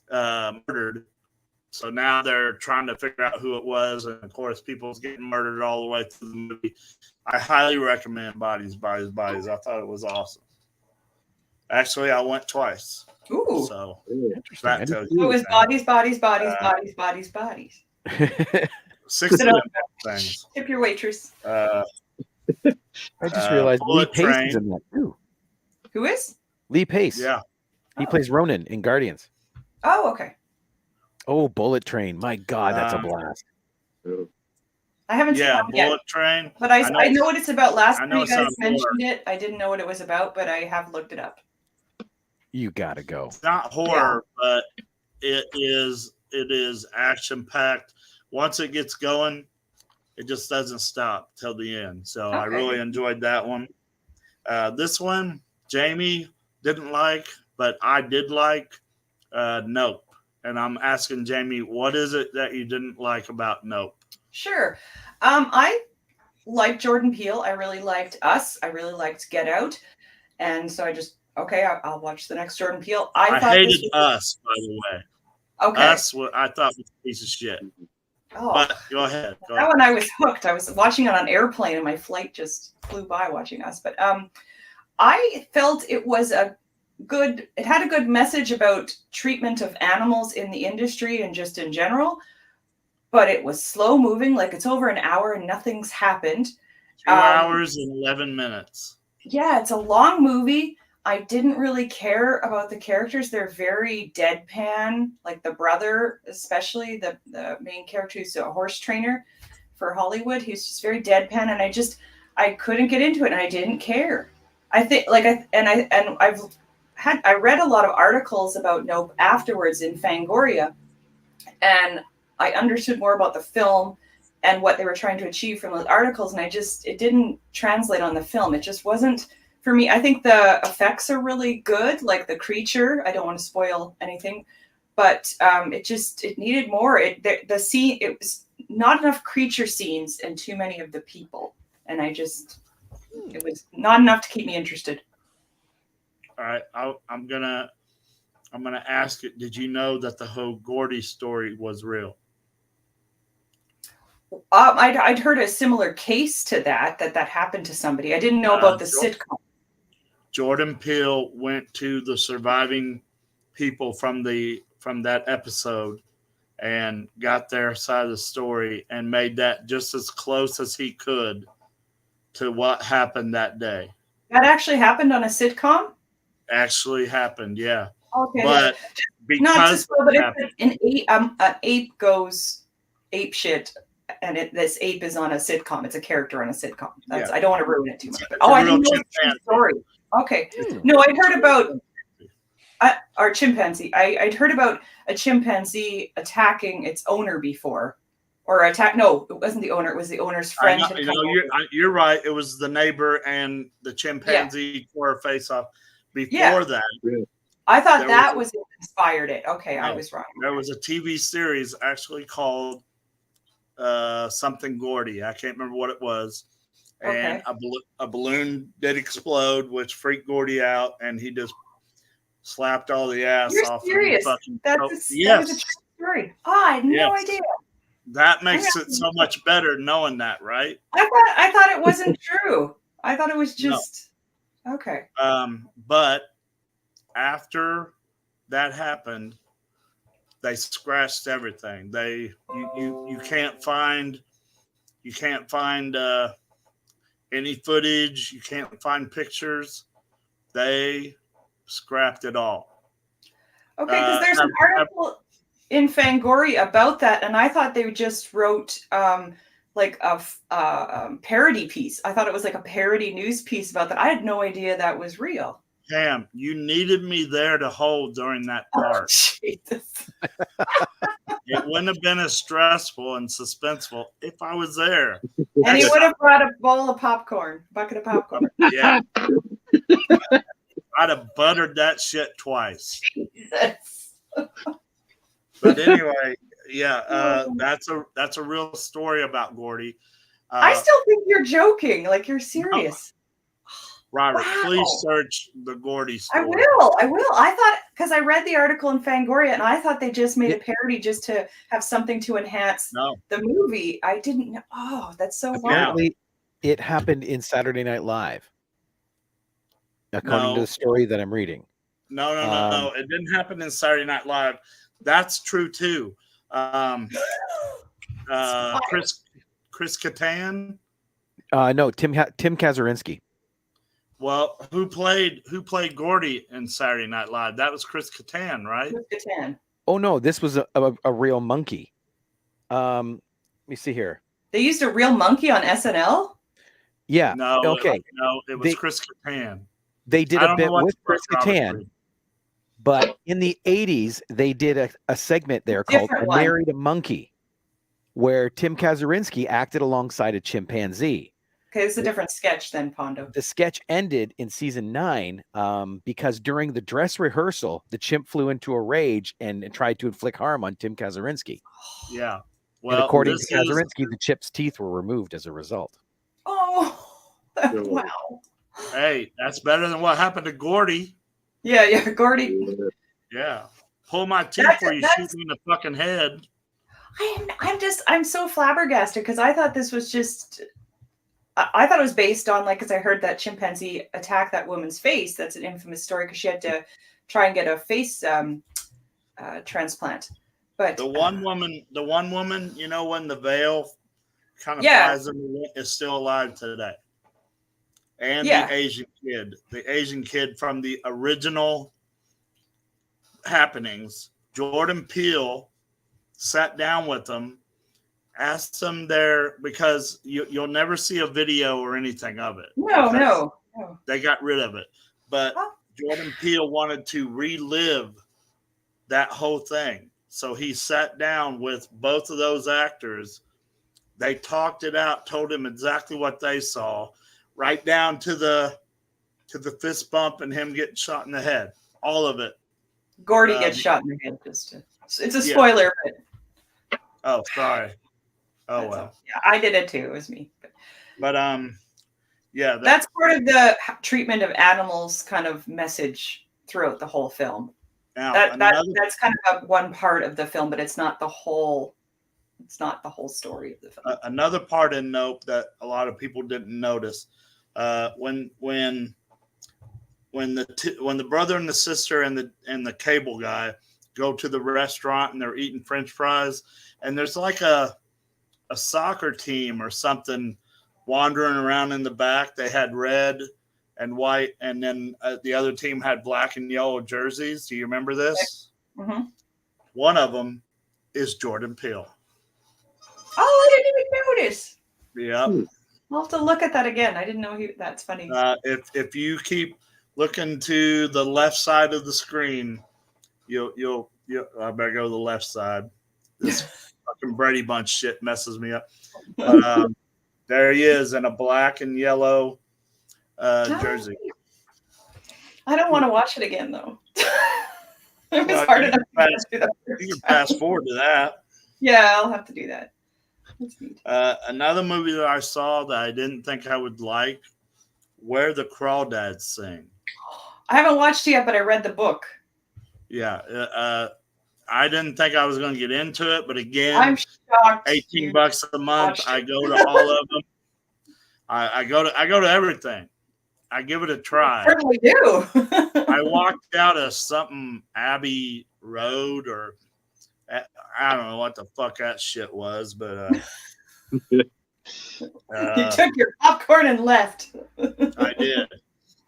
murdered. So now they're trying to figure out who it was, and of course, people's getting murdered all the way through the movie. I highly recommend Bodies, Bodies, Bodies. I thought it was awesome. Actually, I went twice. Ooh. So Interesting. So it was bodies, bodies, bodies, bodies, bodies, bodies. 6 things. Tip your waitress. I just realized Lee Bullet Pace Train. is in that too. Who is? Lee Pace. Yeah. He plays Ronan in Guardians. Oh, okay. Oh, Bullet Train. My God, that's a blast. I haven't seen Yeah, that yet. Bullet Train. But I know what it's about. Last I time know you it's guys on mentioned it, I didn't know what it was about, but I have looked it up. You gotta go. It's not horror, but it is action packed. Once it gets going, it just doesn't stop till the end. So I really enjoyed that one. This one, Jamie didn't like, but I did like. Nope. And I'm asking Jamie, what is it that you didn't like about Nope? Sure. I liked Jordan Peele. I really liked Us. I really liked Get Out. And so I just, I'll watch the next Jordan Peele. I thought hated Us, by the way. Okay. Us, I thought was a piece of shit. Oh, but go ahead. That one I was hooked. I was watching it on airplane and my flight just flew by watching Us. But I felt it had a good message about treatment of animals in the industry and just in general. But it was slow moving, like it's over an hour and nothing's happened. 2 hours and 11 minutes. Yeah, it's a long movie. I didn't really care about the characters. They're very deadpan, like the brother, especially the main character who's a horse trainer for Hollywood. He's just very deadpan, and I couldn't get into it, and I didn't care. I think I read a lot of articles about Nope afterwards in Fangoria, and I understood more about the film and what they were trying to achieve from those articles, and it didn't translate on the film. It just wasn't for me. I think the effects are really good, like the creature. I don't want to spoil anything, but it needed more. It was not enough creature scenes and too many of the people, and it was not enough to keep me interested. All right, I'm gonna ask it. Did you know that the whole Gordy story was real? I'd heard a similar case to that happened to somebody. I didn't know about the sitcom. Jordan Peele went to the surviving people from that episode and got their side of the story and made that just as close as he could to what happened that day. That actually happened on a sitcom? Actually happened, yeah. Okay. But because not to spoil, but if an ape goes ape shit, and this ape is on a sitcom. It's a character on a sitcom. That's I don't want to ruin it too much. But, I didn't know it was a story. Okay. No, I'd heard about our chimpanzee. I'd heard about a chimpanzee attacking its owner before. Or attack? No, it wasn't the owner. It was the owner's friend. You're right. It was the neighbor and the chimpanzee tore a face off. Before that, I thought that was inspired it. Okay, I was wrong. There was a TV series actually called something Gordy. I can't remember what it was. And a balloon did explode, which freaked Gordy out, and he just slapped all the ass off. You're serious? That was a true story. I had no idea. That makes it so much better knowing that, right? I thought it wasn't true. I thought it was just okay. But after that happened, they scratched everything. You can't find any footage. You can't find pictures. They scrapped it all. Okay, because there's an article in Fangoria about that, and I thought they just wrote like a parody piece. I thought it was like a parody news piece about that. I had no idea that was real. Pam, you needed me there to hold during that part. Jesus. It wouldn't have been as stressful and suspenseful if I was there. And he would have brought a bowl of popcorn, bucket of popcorn. Yeah. I'd have buttered that shit twice. Jesus. But anyway, that's a real story about Gordy. I still think you're joking. Like you're serious. Robert, please search the Gordy story. I will. I thought, because I read the article in Fangoria, and I thought they just made a parody just to have something to enhance the movie. I didn't know. Oh, that's so apparently it happened in Saturday Night Live, according to the story that I'm reading. No. It didn't happen in Saturday Night Live. That's true too. Chris Kattan. No, Tim Kazurinsky. Well, who played Gordy in Saturday Night Live? That was Chris Kattan, right? Chris Kattan. Oh no, this was a real monkey. Let me see here. They used a real monkey on SNL? Yeah. No. Okay. It was Chris Kattan. They did a bit with Chris Kattan, but in the 80s they did a segment there called "I Married a Monkey," where Tim Kazurinsky acted alongside a chimpanzee. Okay, it's a different sketch then, Pondo. The sketch ended in season 9 because during the dress rehearsal, the chimp flew into a rage and tried to inflict harm on Tim Kazurinsky. Yeah. Well, and according to Kazurinsky, the chip's teeth were removed as a result. Oh, wow. Hey, that's better than what happened to Gordy. Yeah, Gordy. Yeah. Pull my teeth where you shoot me in the fucking head. I'm so flabbergasted because I thought this was just... I thought it was based on, like, because I heard that chimpanzee attack that woman's face. That's an infamous story because she had to try and get a face transplant. But the one woman, you know, when the veil kind of flies in the wind, is still alive today. And the Asian kid from the original happenings, Jordan Peele sat down with them. Asked them there because you'll never see a video or anything of it. No. They got rid of it. But Jordan Peele wanted to relive that whole thing. So he sat down with both of those actors. They talked it out, told him exactly what they saw, right down to the fist bump and him getting shot in the head. All of it. Gordy gets shot in the head. It's a spoiler. But... Oh, sorry. Oh, well. Yeah, I did it too. It was me. But that's part of the treatment of animals kind of message throughout the whole film. Now, that's kind of one part of the film, but it's not the whole It's not the whole story of the film. Another part in Nope that a lot of people didn't notice, when the brother and the sister and the cable guy go to the restaurant and they're eating French fries, and there's like a soccer team or something wandering around in the back. They had red and white, and then the other team had black and yellow jerseys. Do you remember this? Mm-hmm. One of them is Jordan Peele. Oh, I didn't even notice. Yeah. I'll have to look at that again. I didn't know that's funny. If you keep looking to the left side of the screen, you'll I better go to the left side. This fucking Brady Bunch shit messes me up. But there he is in a black and yellow jersey. I don't want to watch it again though. It was hard enough to do that. You can fast forward to that. Yeah, I'll have to do that. That's neat. Another movie that I saw that I didn't think I would like, Where the Crawdads Sing. I haven't watched it yet, but I read the book. Yeah. I didn't think I was going to get into it, but again, I'm shocked. $18 a month. I go to all of them. I go to everything. I give it a try. I certainly do. I walked out of something Abbey Road, or I don't know what the fuck that shit was, but you took your popcorn and left. I did.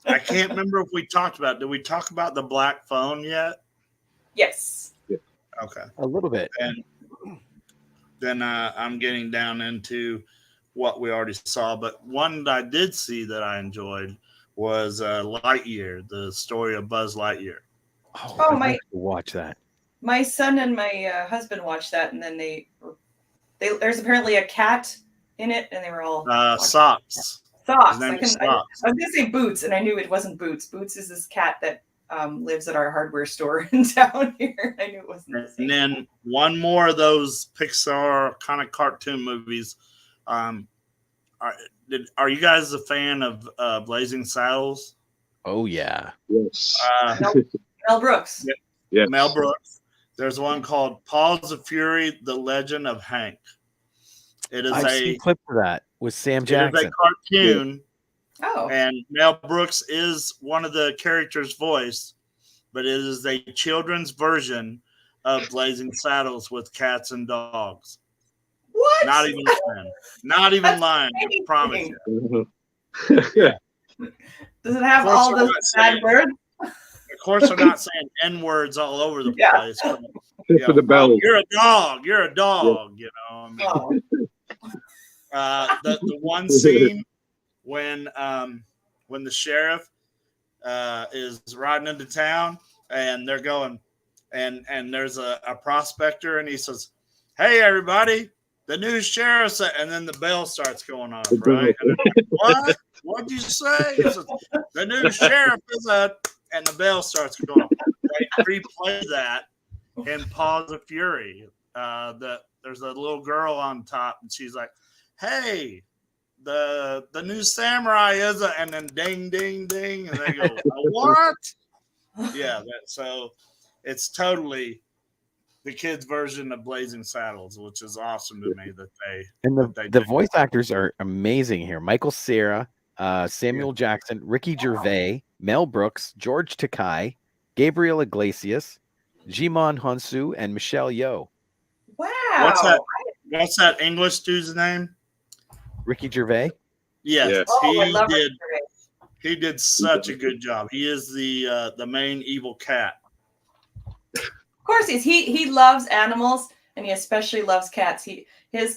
I can't remember if we talked about it. Did we talk about the black phone yet? Yes. Okay. A little bit. And then I'm getting down into what we already saw. But one that I did see that I enjoyed was Lightyear, the story of Buzz Lightyear. Oh, I'd like to watch that. My son and my husband watched that, and then there's apparently a cat in it, and they were all Socks. Socks. His name I is was Socks. going to say Boots, and I knew it wasn't Boots. Boots is this cat that lives at our hardware store in town here. I knew it wasn't the same. And then one more of those Pixar kind of cartoon movies. Are you guys a fan of Blazing Saddles? Oh yeah. Yes. Mel Brooks. Yes. Mel Brooks. There's one called Paws of Fury: The Legend of Hank. It is I've seen clips of that with Sam Jackson. It is a cartoon. Oh. And Mel Brooks is one of the characters' voice, but it is a children's version of Blazing Saddles with cats and dogs. What? Not even lying. Not even lying. I promise you. Does it have all those bad words? Of course, I'm not saying N words all over the place. But, For the bell. You're a dog. You're a dog. You know. I mean, the one scene when the sheriff is riding into town and they're going, and there's a prospector and he says, "Hey everybody, the new sheriff said," and then the bell starts going off, right? And like, what? What'd you say? He says, "The new sheriff is and the bell starts going off. They replay that in Paws of Fury. There's a little girl on top and she's like, "Hey, the new samurai is," and then ding, ding, ding, and they go, "What?" Yeah, so it's totally the kids' version of Blazing Saddles, which is awesome to me that they and they the did. voice actors are amazing here. Michael Cera, Samuel Jackson, Ricky Gervais, Mel Brooks, George Takei, Gabriel Iglesias, Jimon Honsu, and Michelle Yeoh. Wow. What's that English dude's name? Ricky Gervais. Yes, Yeah. Oh, I love did. it. He did such a good job. He is the main evil cat. Of course, he loves animals, and he especially loves cats. He's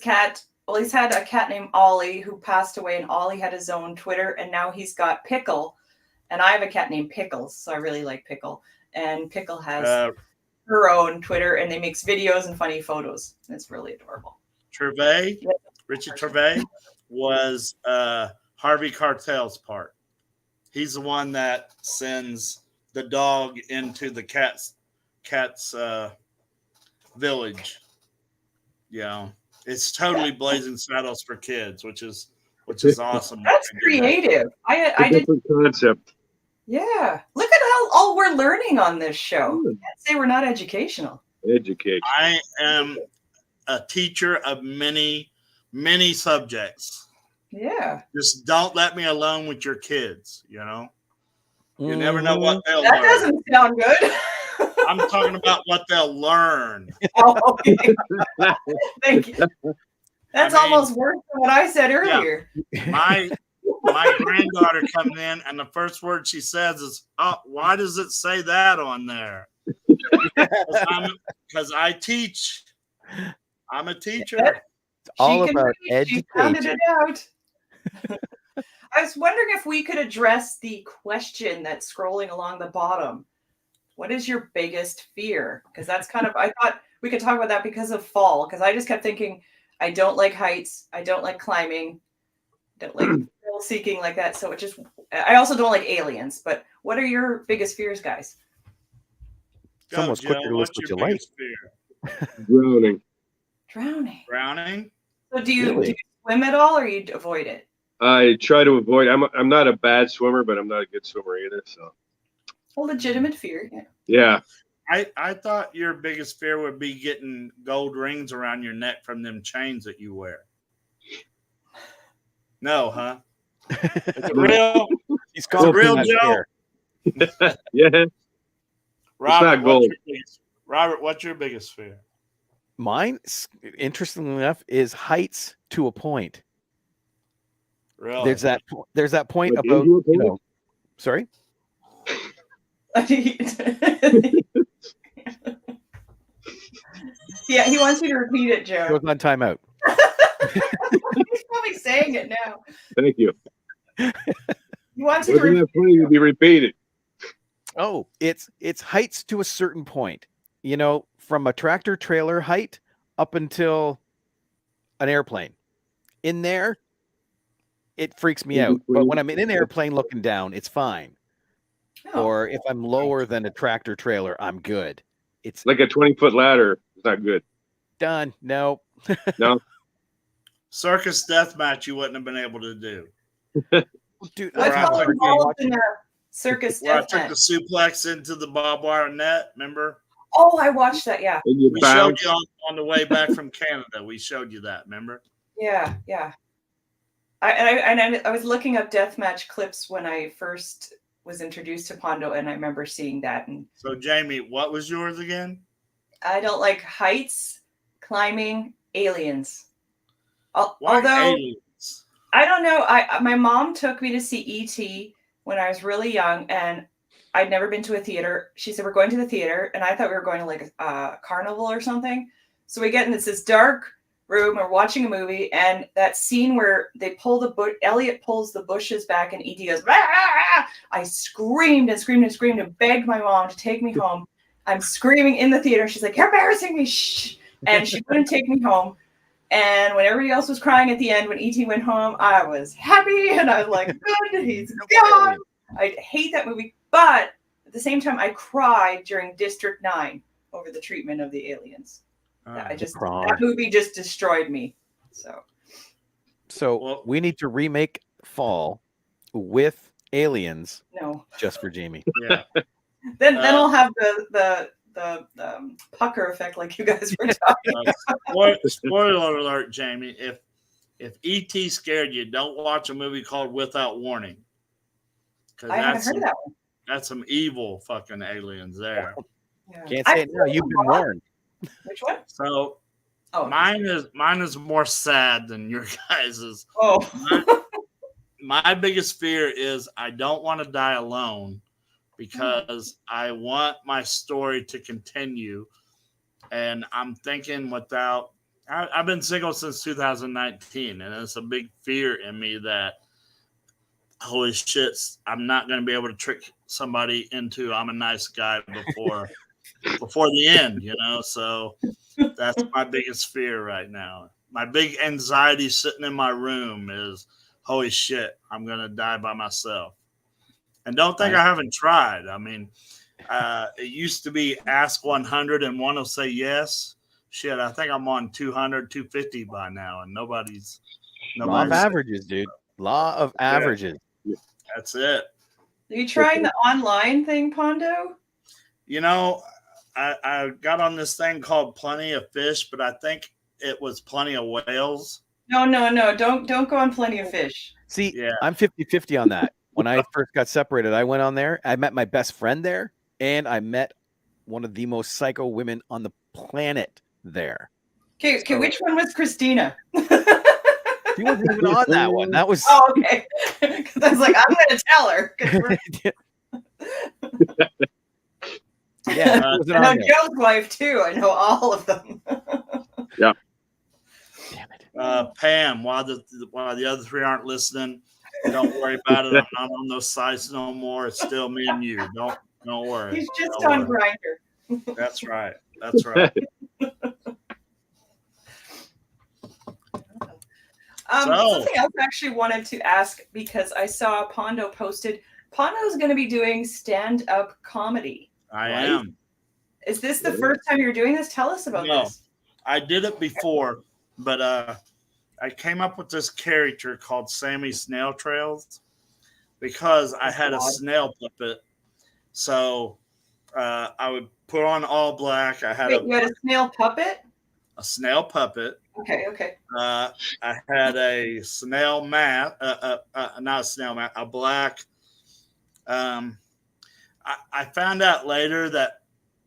had a cat named Ollie who passed away, and Ollie had his own Twitter, and now he's got Pickle, and I have a cat named Pickles, so I really like Pickle, and Pickle has her own Twitter, and they makes videos and funny photos. It's really adorable. Gervais, Richard Gervais was Harvey Keitel's part. He's the one that sends the dog into the cat's village. You know, it's totally Blazing Saddles for kids, which is awesome. That's creative. I did. Different concept. Yeah. Look at how all we're learning on this show. I can't say we're not educational. Education. I am a teacher of many subjects. Yeah. Just don't let me alone with your kids. You know, you never know Mhm. what they'll That learn. doesn't sound good. I'm talking about what they'll learn. Oh, okay. Thank you. That's I mean, almost worse than what I said earlier. My granddaughter comes in, and the first word she says is, "Oh, why does it say that on there?" Because I teach. I'm a teacher. It's all She can about read. She sounded education. it out. I was wondering if we could address the question that's scrolling along the bottom. What is your biggest fear? Because that's kind of, I thought we could talk about that because of fall. Because I just kept thinking, I don't like heights. I don't like climbing. Don't like thrill seeking like that. So it just, I also don't like aliens. But what are your biggest fears, guys? It's almost quicker to list What's what your you like. biggest fear? Drowning. Drowning. Drowning? So do you Really? swim at all, or you avoid it? I try to avoid. I'm not a bad swimmer, but I'm not a good swimmer either. So A legitimate fear. Yeah. yeah, I thought your biggest fear would be getting gold rings around your neck from them chains that you wear. No, huh? Is it real? He's Is it real, confident Joe? there. yeah. Robert, gold. what's your biggest fear? Mine, interestingly enough, is heights to a point. Really? There's that point Like, about, is you you know, sorry. Yeah, he wants you to repeat it, Joe. Goes on timeout. He's probably saying it now. Thank you. He wants you to Wasn't repeat that funny to be repeated? Oh, it's heights to a certain point. You know, from a tractor trailer height up until an airplane. In there, it freaks me out. But when I'm in an airplane looking down, it's fine. Oh, Or if I'm lower than a tractor trailer, I'm good. It's Like a 20-foot ladder. It's not good. done. No. No. Circus death match you wouldn't have been able to do. Dude, what's I've all been involved in a circus Where I death took match? the suplex into the barbed wire net, remember? Oh, I watched that. Yeah, And you We showed bounce. you on the way back from Canada. We showed you that, remember? yeah, yeah. I was looking up deathmatch clips when I first was introduced to Pondo, and I remember seeing that. And So, Jamie, what was yours again? I don't like heights, climbing, aliens. Why Although aliens? I don't know, my mom took me to see E.T. when I was really young, and I'd never been to a theater. She said, we're going to the theater, and I thought we were going to like a carnival or something. So we get in this dark room, we're watching a movie, and that scene where they pull the Elliot pulls the bushes back, and E.T. goes, "Ah!" I screamed and screamed and screamed and begged my mom to take me home. I'm screaming in the theater. She's like, "You're embarrassing me." Shh. And she wouldn't take me home. And when everybody else was crying at the end, when E.T. went home, I was happy, and I was like, good, he's gone. I hate that movie, but at the same time, I cried during District 9 over the treatment of the aliens. That movie just destroyed me. So we need to remake Fall with aliens. No. Just for Jamie. Yeah. Then I'll have the pucker effect like you guys were talking about. Spoiler alert, Jamie. If E.T. scared you, don't watch a movie called Without Warning. I haven't heard of that one. That's some evil fucking aliens there. Yeah. Can't say it now. You've been warned. Which one? So mine is more sad than your guys's. Oh. My biggest fear is I don't want to die alone because I want my story to continue. And I'm thinking I've been single since 2019, and it's a big fear in me that, holy shit, I'm not going to be able to trick somebody into I'm a nice guy before the end, you know? So that's my biggest fear right now. My big anxiety sitting in my room is, holy shit, I'm going to die by myself. And don't think I haven't tried. I mean, it used to be ask 100 and one will say yes. Shit, I think I'm on 200, 250 by now, and nobody's Law of averages, dude. Law of averages. That's it. Are you trying the online thing, Pondo? You know, I got on this thing called Plenty of Fish, but I think it was Plenty of Whales. No. Don't go on Plenty of Fish. See, Yeah. I'm 50-50 on that. When I first got separated, I went on there. I met my best friend there, and I met one of the most psycho women on the planet there. Okay, which one was Christina? She wasn't even on that one. That was Oh, okay. Because I was like, I'm going to tell her. yeah. I Wasn't know on there. Joe's wife too. I know all of them. Damn it. Pam, while the other three aren't listening, don't worry about it. I'm not on those sites no more. It's still me and you. Don't worry. He's just Don't on worry. Grindr. That's right. That's right. Something else I actually wanted to ask, because I saw Pondo posted. Pondo's going to be doing stand-up comedy. I right? am. Is this the first time you're doing this? Tell us about this. I did it before, but I came up with this character called Sammy Snail Trails because I had a snail puppet. So I would put on all black. You had a snail puppet? A snail puppet. Okay. I had a snail mask, not a snail mask, a black. I found out later that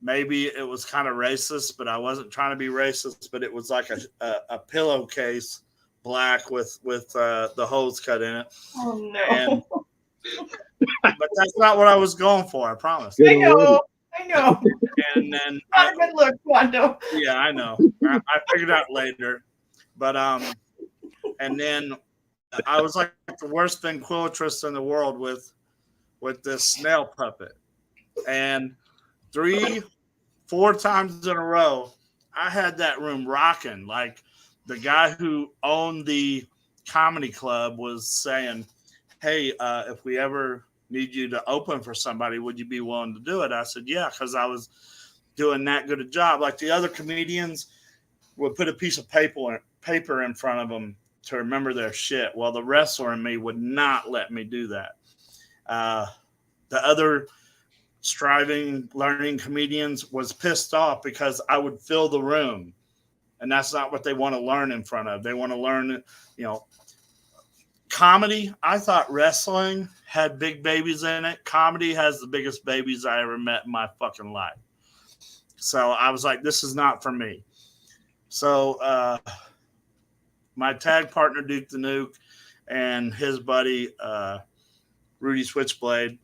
maybe it was kind of racist, but I wasn't trying to be racist. But it was like a pillowcase, black with the holes cut in it. Oh no! But that's not what I was going for. I promise. I know. And then not a good look, Pondo. Yeah, I know. I figured out later, but and then I was like the worst ventriloquist in the world with this snail puppet, and 3-4 times in a row, I had that room rocking. Like the guy who owned the comedy club was saying, "Hey, if we ever need you to open for somebody, would you be willing to do it?" I said, "Yeah," because I was doing that good a job. Like the other comedians would put a piece of paper in front of them to remember their shit. Well, the wrestler in me would not let me do that. The other striving, learning comedians was pissed off because I would fill the room, and that's not what they want to learn in front of. They want to learn, comedy. I thought wrestling had big babies in it. Comedy has the biggest babies I ever met in my fucking life. So I was like, this is not for me. So my tag partner, Duke the Nuke, and his buddy, Rudy Switchblade,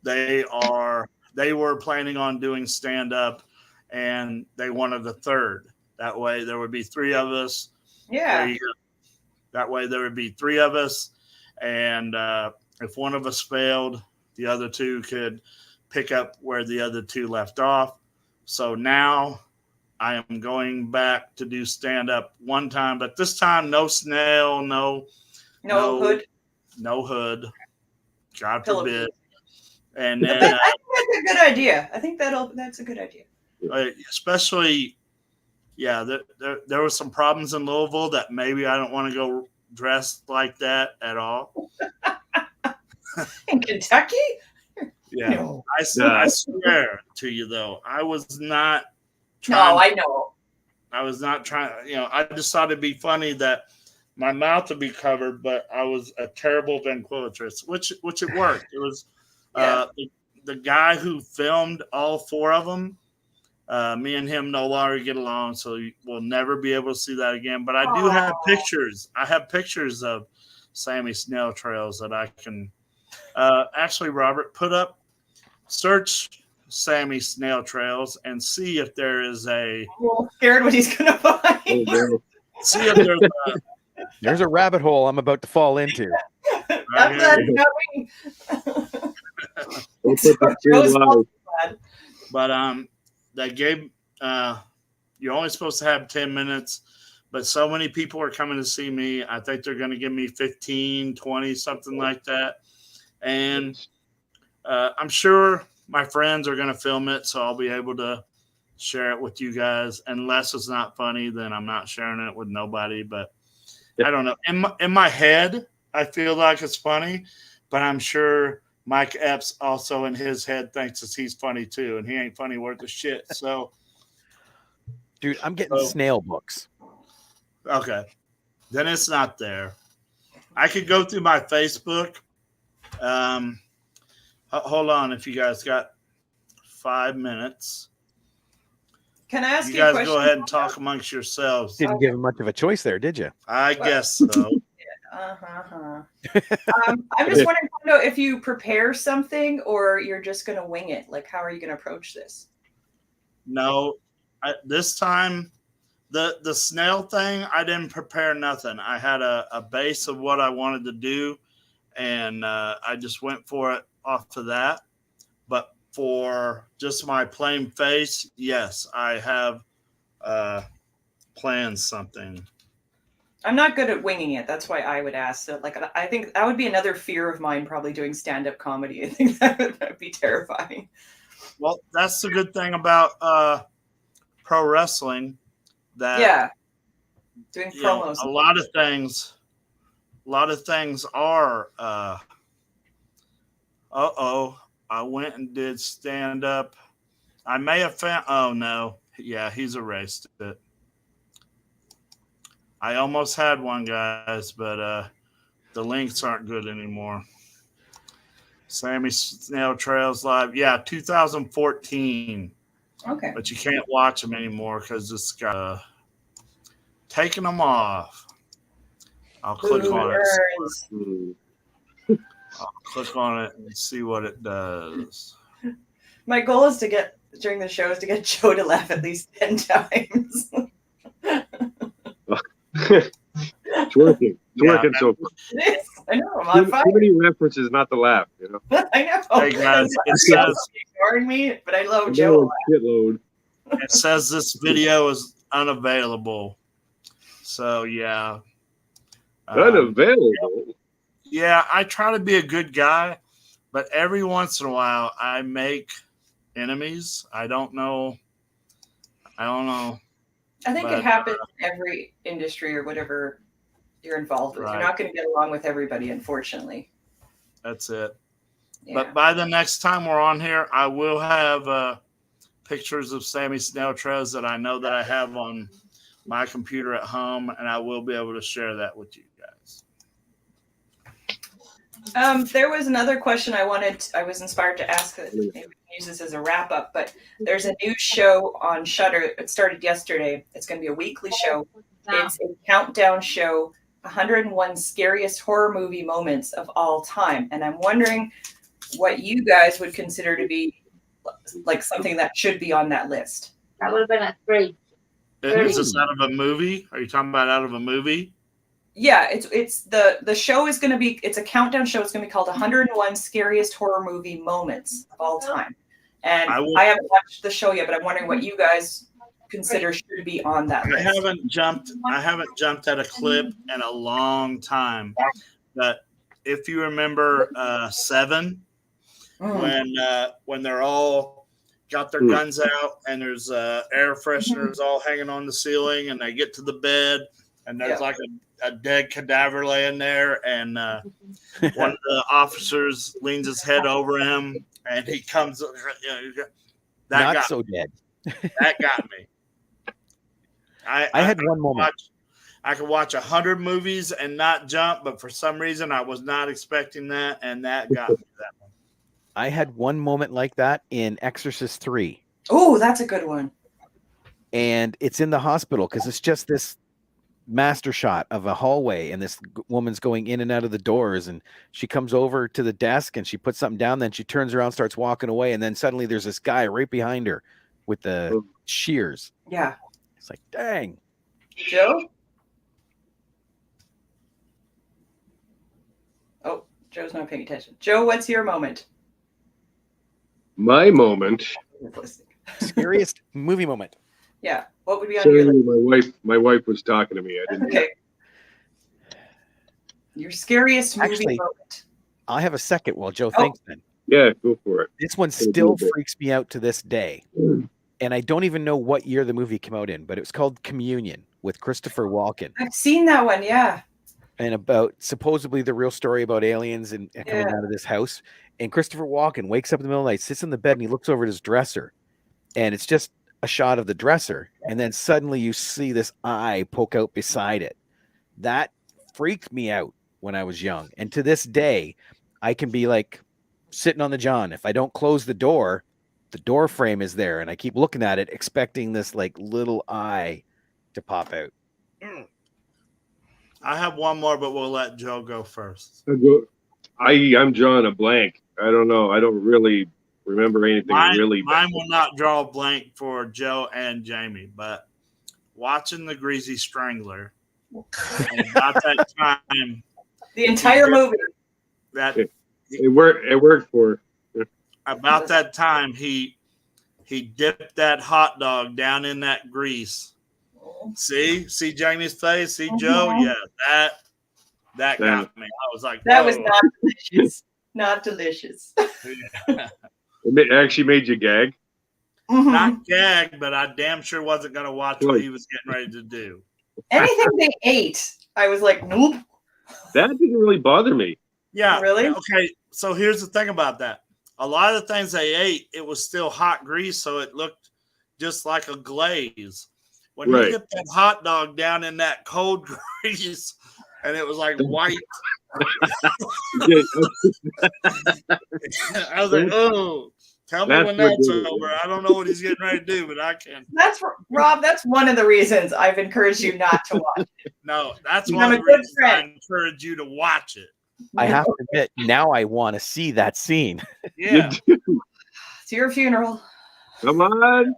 they were planning on doing stand-up, and they wanted a third. That way there would be 3 of us. Yeah. That way there would be 3 of us. And if one of us failed, the other 2 could pick up where the other 2 left off. So now I am going back to do stand-up one time, but this time no snail, no hood. No hood. God forbid. And then I think that's a good idea. I think that's a good idea. Especially, yeah, there were some problems in Louisville that maybe I don't want to go dressed like that at all. In Kentucky? Yeah. No. I swear to you, though, I was not trying. No, I know. I was not trying. I just thought it'd be funny that my mouth would be covered, but I was a terrible ventriloquist, which it worked. It was the guy who filmed all 4 of them. Me and him no longer get along, so we'll never be able to see that again. But I do have pictures. I have pictures of Sammy Snail Trails that I can actually, Robert, put up. Search Sammy Snail Trails and see if there is a. I'm scared what he's gonna find. See if there's a rabbit hole I'm about to fall into. But they gave you're only supposed to have 10 minutes, but so many people are coming to see me. I think they're going to give me 15, 20, something like that. And I'm sure my friends are going to film it, so I'll be able to share it with you guys. Unless it's not funny, then I'm not sharing it with nobody. But I don't know. In my head, I feel like it's funny, but I'm sure Mike Epps also in his head thinks that he's funny too, and he ain't funny worth a shit. So, dude, I'm getting snail books. Okay. Then it's not there. I could go through my Facebook. Hold on, if you guys got 5 minutes. Can I ask You you a guys question? go ahead and talk amongst yourselves. Didn't give him much of a choice there, did you? I guess so. I'm just wondering, Kondo, if you prepare something or you're just going to wing it. Like, how are you going to approach this? No, this time the snail thing, I didn't prepare nothing. I had a base of what I wanted to do, and I just went for it off of that. But for just my plain face, yes, I have planned something. I'm not good at winging it. That's why I would ask. So, like, I think that would be another fear of mine, probably doing stand-up comedy. I think that would be terrifying. Well, that's the good thing about pro wrestling. That doing promos. A lot of things are. I went and did stand up. I may have found. Oh no, yeah, he's erased it. I almost had one, guys, but the links aren't good anymore. Sammy Snail Trails Live. Yeah, 2014. Okay. But you can't watch them anymore because it's got taking them off. I'll click on it. I'll click on it and see what it does. My goal is to get, during the show, is to get Joe to laugh at least 10 times. It's working. It's working so far. It is. I know. I'm on fire. Too many references not to laugh, you know. I know. Hey guys, it says ignoring me, but I love Joe. Shitload. It says this video is unavailable. So yeah. Unavailable. Yeah, I try to be a good guy, but every once in a while I make enemies. I don't know. I think it happens in every industry or whatever you're involved with. Right. You're not going to get along with everybody, unfortunately. That's it. Yeah. But by the next time we're on here, I will have pictures of Sammy Snail Trails that I know that I have on my computer at home, and I will be able to share that with you guys. There was another question I was inspired to ask. Maybe we can use this as a wrap up, but there's a new show on Shudder. It started yesterday. It's going to be a weekly show. It's a countdown show, 101 scariest horror movie moments of all time. And I'm wondering what you guys would consider to be like something that should be on that list. That would have been at 3. Is this out of a movie? Are you talking about out of a movie? Yeah, it's the show is going to be, it's a countdown show. It's going to be called 101 scariest horror movie moments of all time. And I haven't watched the show yet, but I'm wondering what you guys consider should be on that list. I haven't jumped at a clip in a long time. But if you remember Seven, when they're all got their guns out and there's air fresheners all hanging on the ceiling, and they get to the bed and there's like a dead cadaver laying there, and one of the officers leans his head over him, and he comes. Not so dead. That got me. I had one moment. I could watch 100 movies and not jump, but for some reason I was not expecting that, and that got me that one. I had one moment like that in Exorcist 3. Oh, that's a good one. And it's in the hospital because it's just this master shot of a hallway, and this woman's going in and out of the doors, and she comes over to the desk and she puts something down, then she turns around, starts walking away, and then suddenly there's this guy right behind her with the shears. Yeah. It's like, dang. Joe? Oh, Joe's not paying attention. Joe, what's your moment? My moment. Scariest movie moment. Yeah. What would be on Sorry, your list? my wife was talking to me. I didn't. Okay. Your scariest movie moment. I have a second while Joe thinks then. Yeah, go for it. This one still freaks me out to this day. And I don't even know what year the movie came out in, but it was called Communion with Christopher Walken. I've seen that one, yeah. And about supposedly the real story about aliens and coming out of this house. And Christopher Walken wakes up in the middle of the night, sits in the bed, and he looks over at his dresser. And it's just a shot of the dresser, and then suddenly you see this eye poke out beside it. That freaked me out when I was young. And to this day, I can be like sitting on the john. If I don't close the door frame is there, and I keep looking at it, expecting this like little eye to pop out. I have one more, but we'll let Joe go first. I'm drawing a blank. I don't know. I don't really remember anything really Mine bad. will not draw a blank for Joe and Jamie, but watching the Greasy Strangler, and about that time, The entire movie. that It worked for. about that time he dipped that hot dog down in that grease. See Jamie's face. See Joe. Yeah, that got me. I was like, that whoa. was not delicious. Not delicious. It actually made you gag. Not gag, but I damn sure wasn't going to watch what he was getting ready to do. Anything they ate, I was like, nope. That didn't really bother me. Yeah. Really? Okay. So here's the thing about that. A lot of the things they ate, it was still hot grease, so it looked just like a glaze. When you get that hot dog down in that cold grease, and it was like white. I was like, oh, tell me when that's over. I don't know what he's getting ready to do, but I can. That's Rob. That's one of the reasons I've encouraged you not to watch it. No, that's I'm one a of the good reasons friend. I encourage you to watch it. I have to admit, now I want to see that scene. Yeah. It's your funeral. Come on.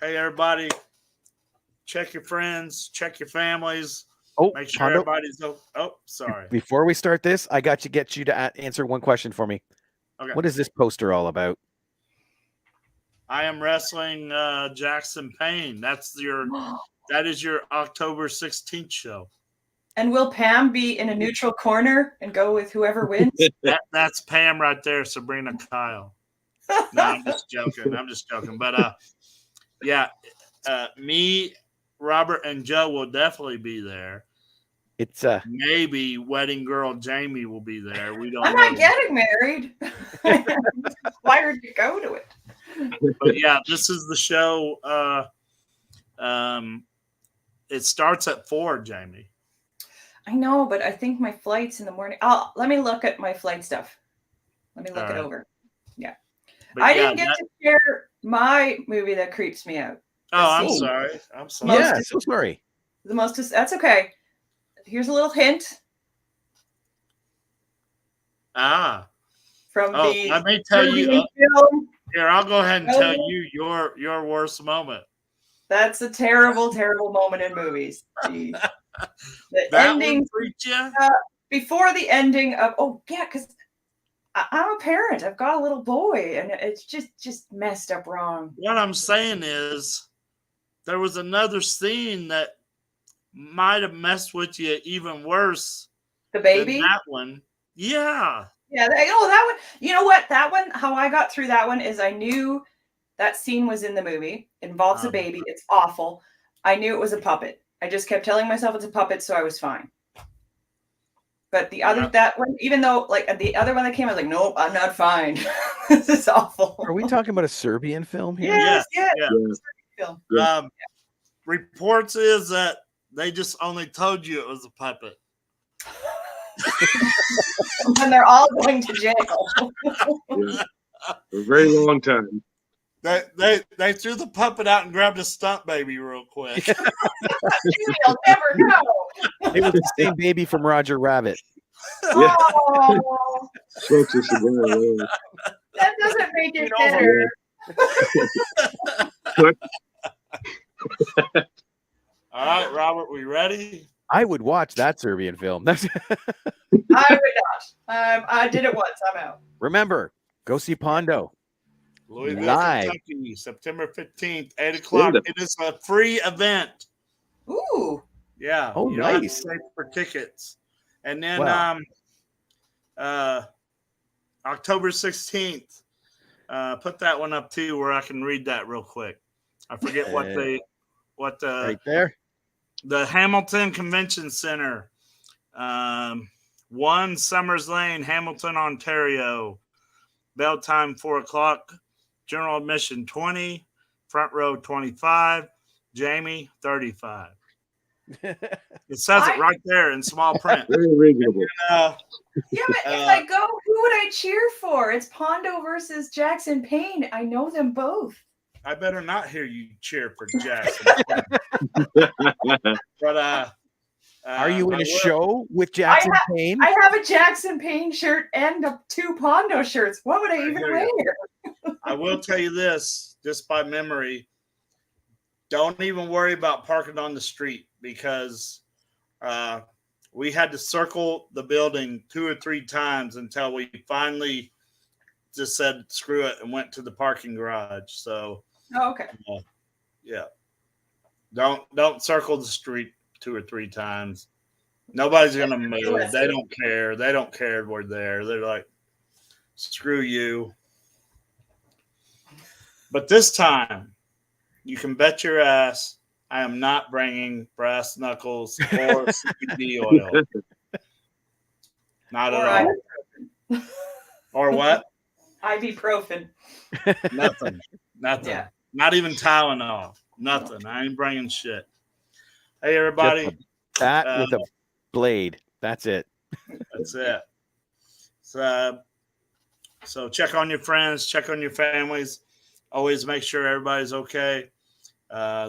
Hey, everybody. Check your friends. Check your families. Oh, Make sure Hondo, everybody's. Oh, sorry. before we start this, I got to get you to answer one question for me. Okay. What is this poster all about? I am wrestling Jackson Payne. That is your October 16th show. And will Pam be in a neutral corner and go with whoever wins? That's Pam right there, Sabrina Kyle. No, I'm just joking. But yeah, me, Robert, and Joe will definitely be there. It's maybe wedding girl Jamie will be there. We don't. I'm know. not getting married. Why would you go to it? But yeah, this is the show. It starts at 4, Jamie. I know, but I think my flight's in the morning. Let me look at my flight stuff. Let me look it over. Yeah. But I didn't get to share my movie that creeps me out. Oh, I'm sorry. I'm sorry. Yeah, so sorry. That's okay. Here's a little hint. From the let me tell you. film. Here, I'll go ahead and tell you your worst moment. That's a terrible, terrible moment in movies. Jeez. The that ending freaked you? Before the ending of because I'm a parent. I've got a little boy, and it's just messed up wrong. What I'm saying is, there was another scene that might have messed with you even worse. The baby? Than that one. Yeah. Yeah. That one. You know what? That one. How I got through that one is I knew that scene was in the movie. It involves a baby. It's awful. I knew it was a puppet. I just kept telling myself it's a puppet, so I was fine. But the other that one, even though like the other one that came, I was like, nope, I'm not fine. This is awful. Are we talking about a Serbian film here? Yes. Film. Reports is that they just only told you it was a puppet. And they're all going to jail. For a very long time. They threw the puppet out and grabbed a stunt baby real quick. You'll never know. It was the same baby from Roger Rabbit. Yeah. Oh, Smokes a cigar. that doesn't make it better. All right, Robert, we ready? I would watch that Serbian film. I would not. I did it once. I'm out. Remember, go see Pondo. Louisville, Live. Kentucky, September 15th, 8 o'clock. It is a free event. Ooh. Yeah. Oh, you don't have to nice. pay for tickets. And then October 16th, put that one up too where I can read that real quick. I forget right there. The Hamilton Convention Center, 1 Summers Lane, Hamilton, Ontario. Bell time 4 o'clock. General admission $20. front row 25, Jamie 35. It says it right there in small print. Very reasonable. Yeah, but if I go, who would I cheer for? It's Pondo versus Jackson Payne. I know them both. I better not hear you cheer for Jackson. But are you in a show with Jackson Payne? I have a Jackson Payne shirt and 2 Pondo shirts. What would I even wear? I will tell you this, just by memory. Don't even worry about parking on the street, because we had to circle the building 2 or 3 times until we finally just said screw it and went to the parking garage. So, okay. Yeah. Don't circle the street 2 or 3 times. Nobody's gonna move. They don't care. They don't care we're there. They're like, screw you. But this time, you can bet your ass I am not bringing brass knuckles or CBD oil. Not at all. Or what? Ibuprofen. Nothing. Yeah. Not even Tylenol. Nothing. I ain't bringing shit. Hey, everybody. That with a blade. That's it. That's it. So check on your friends. Check on your families. Always make sure everybody's okay.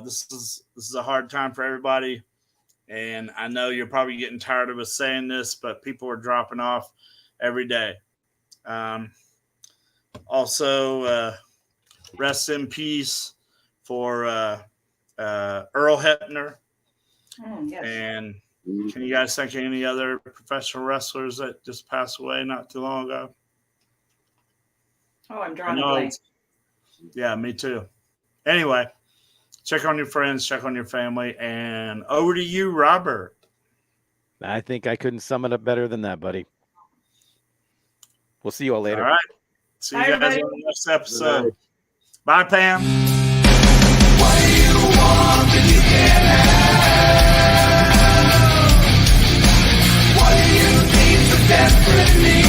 This is a hard time for everybody, and I know you're probably getting tired of us saying this, but people are dropping off every day. Also, rest in peace for Earl Hebner. Yes. And can you guys think of any other professional wrestlers that just passed away not too long ago? Oh, I'm drawing a blank. Yeah, me too. Anyway, check on your friends, check on your family, and over to you, Robert. I think I couldn't sum it up better than that, buddy. We'll see you all later. All right. See you Bye, guys everybody. on the next episode. Bye, Pam. What do you want that you can't have? What do you need so desperately?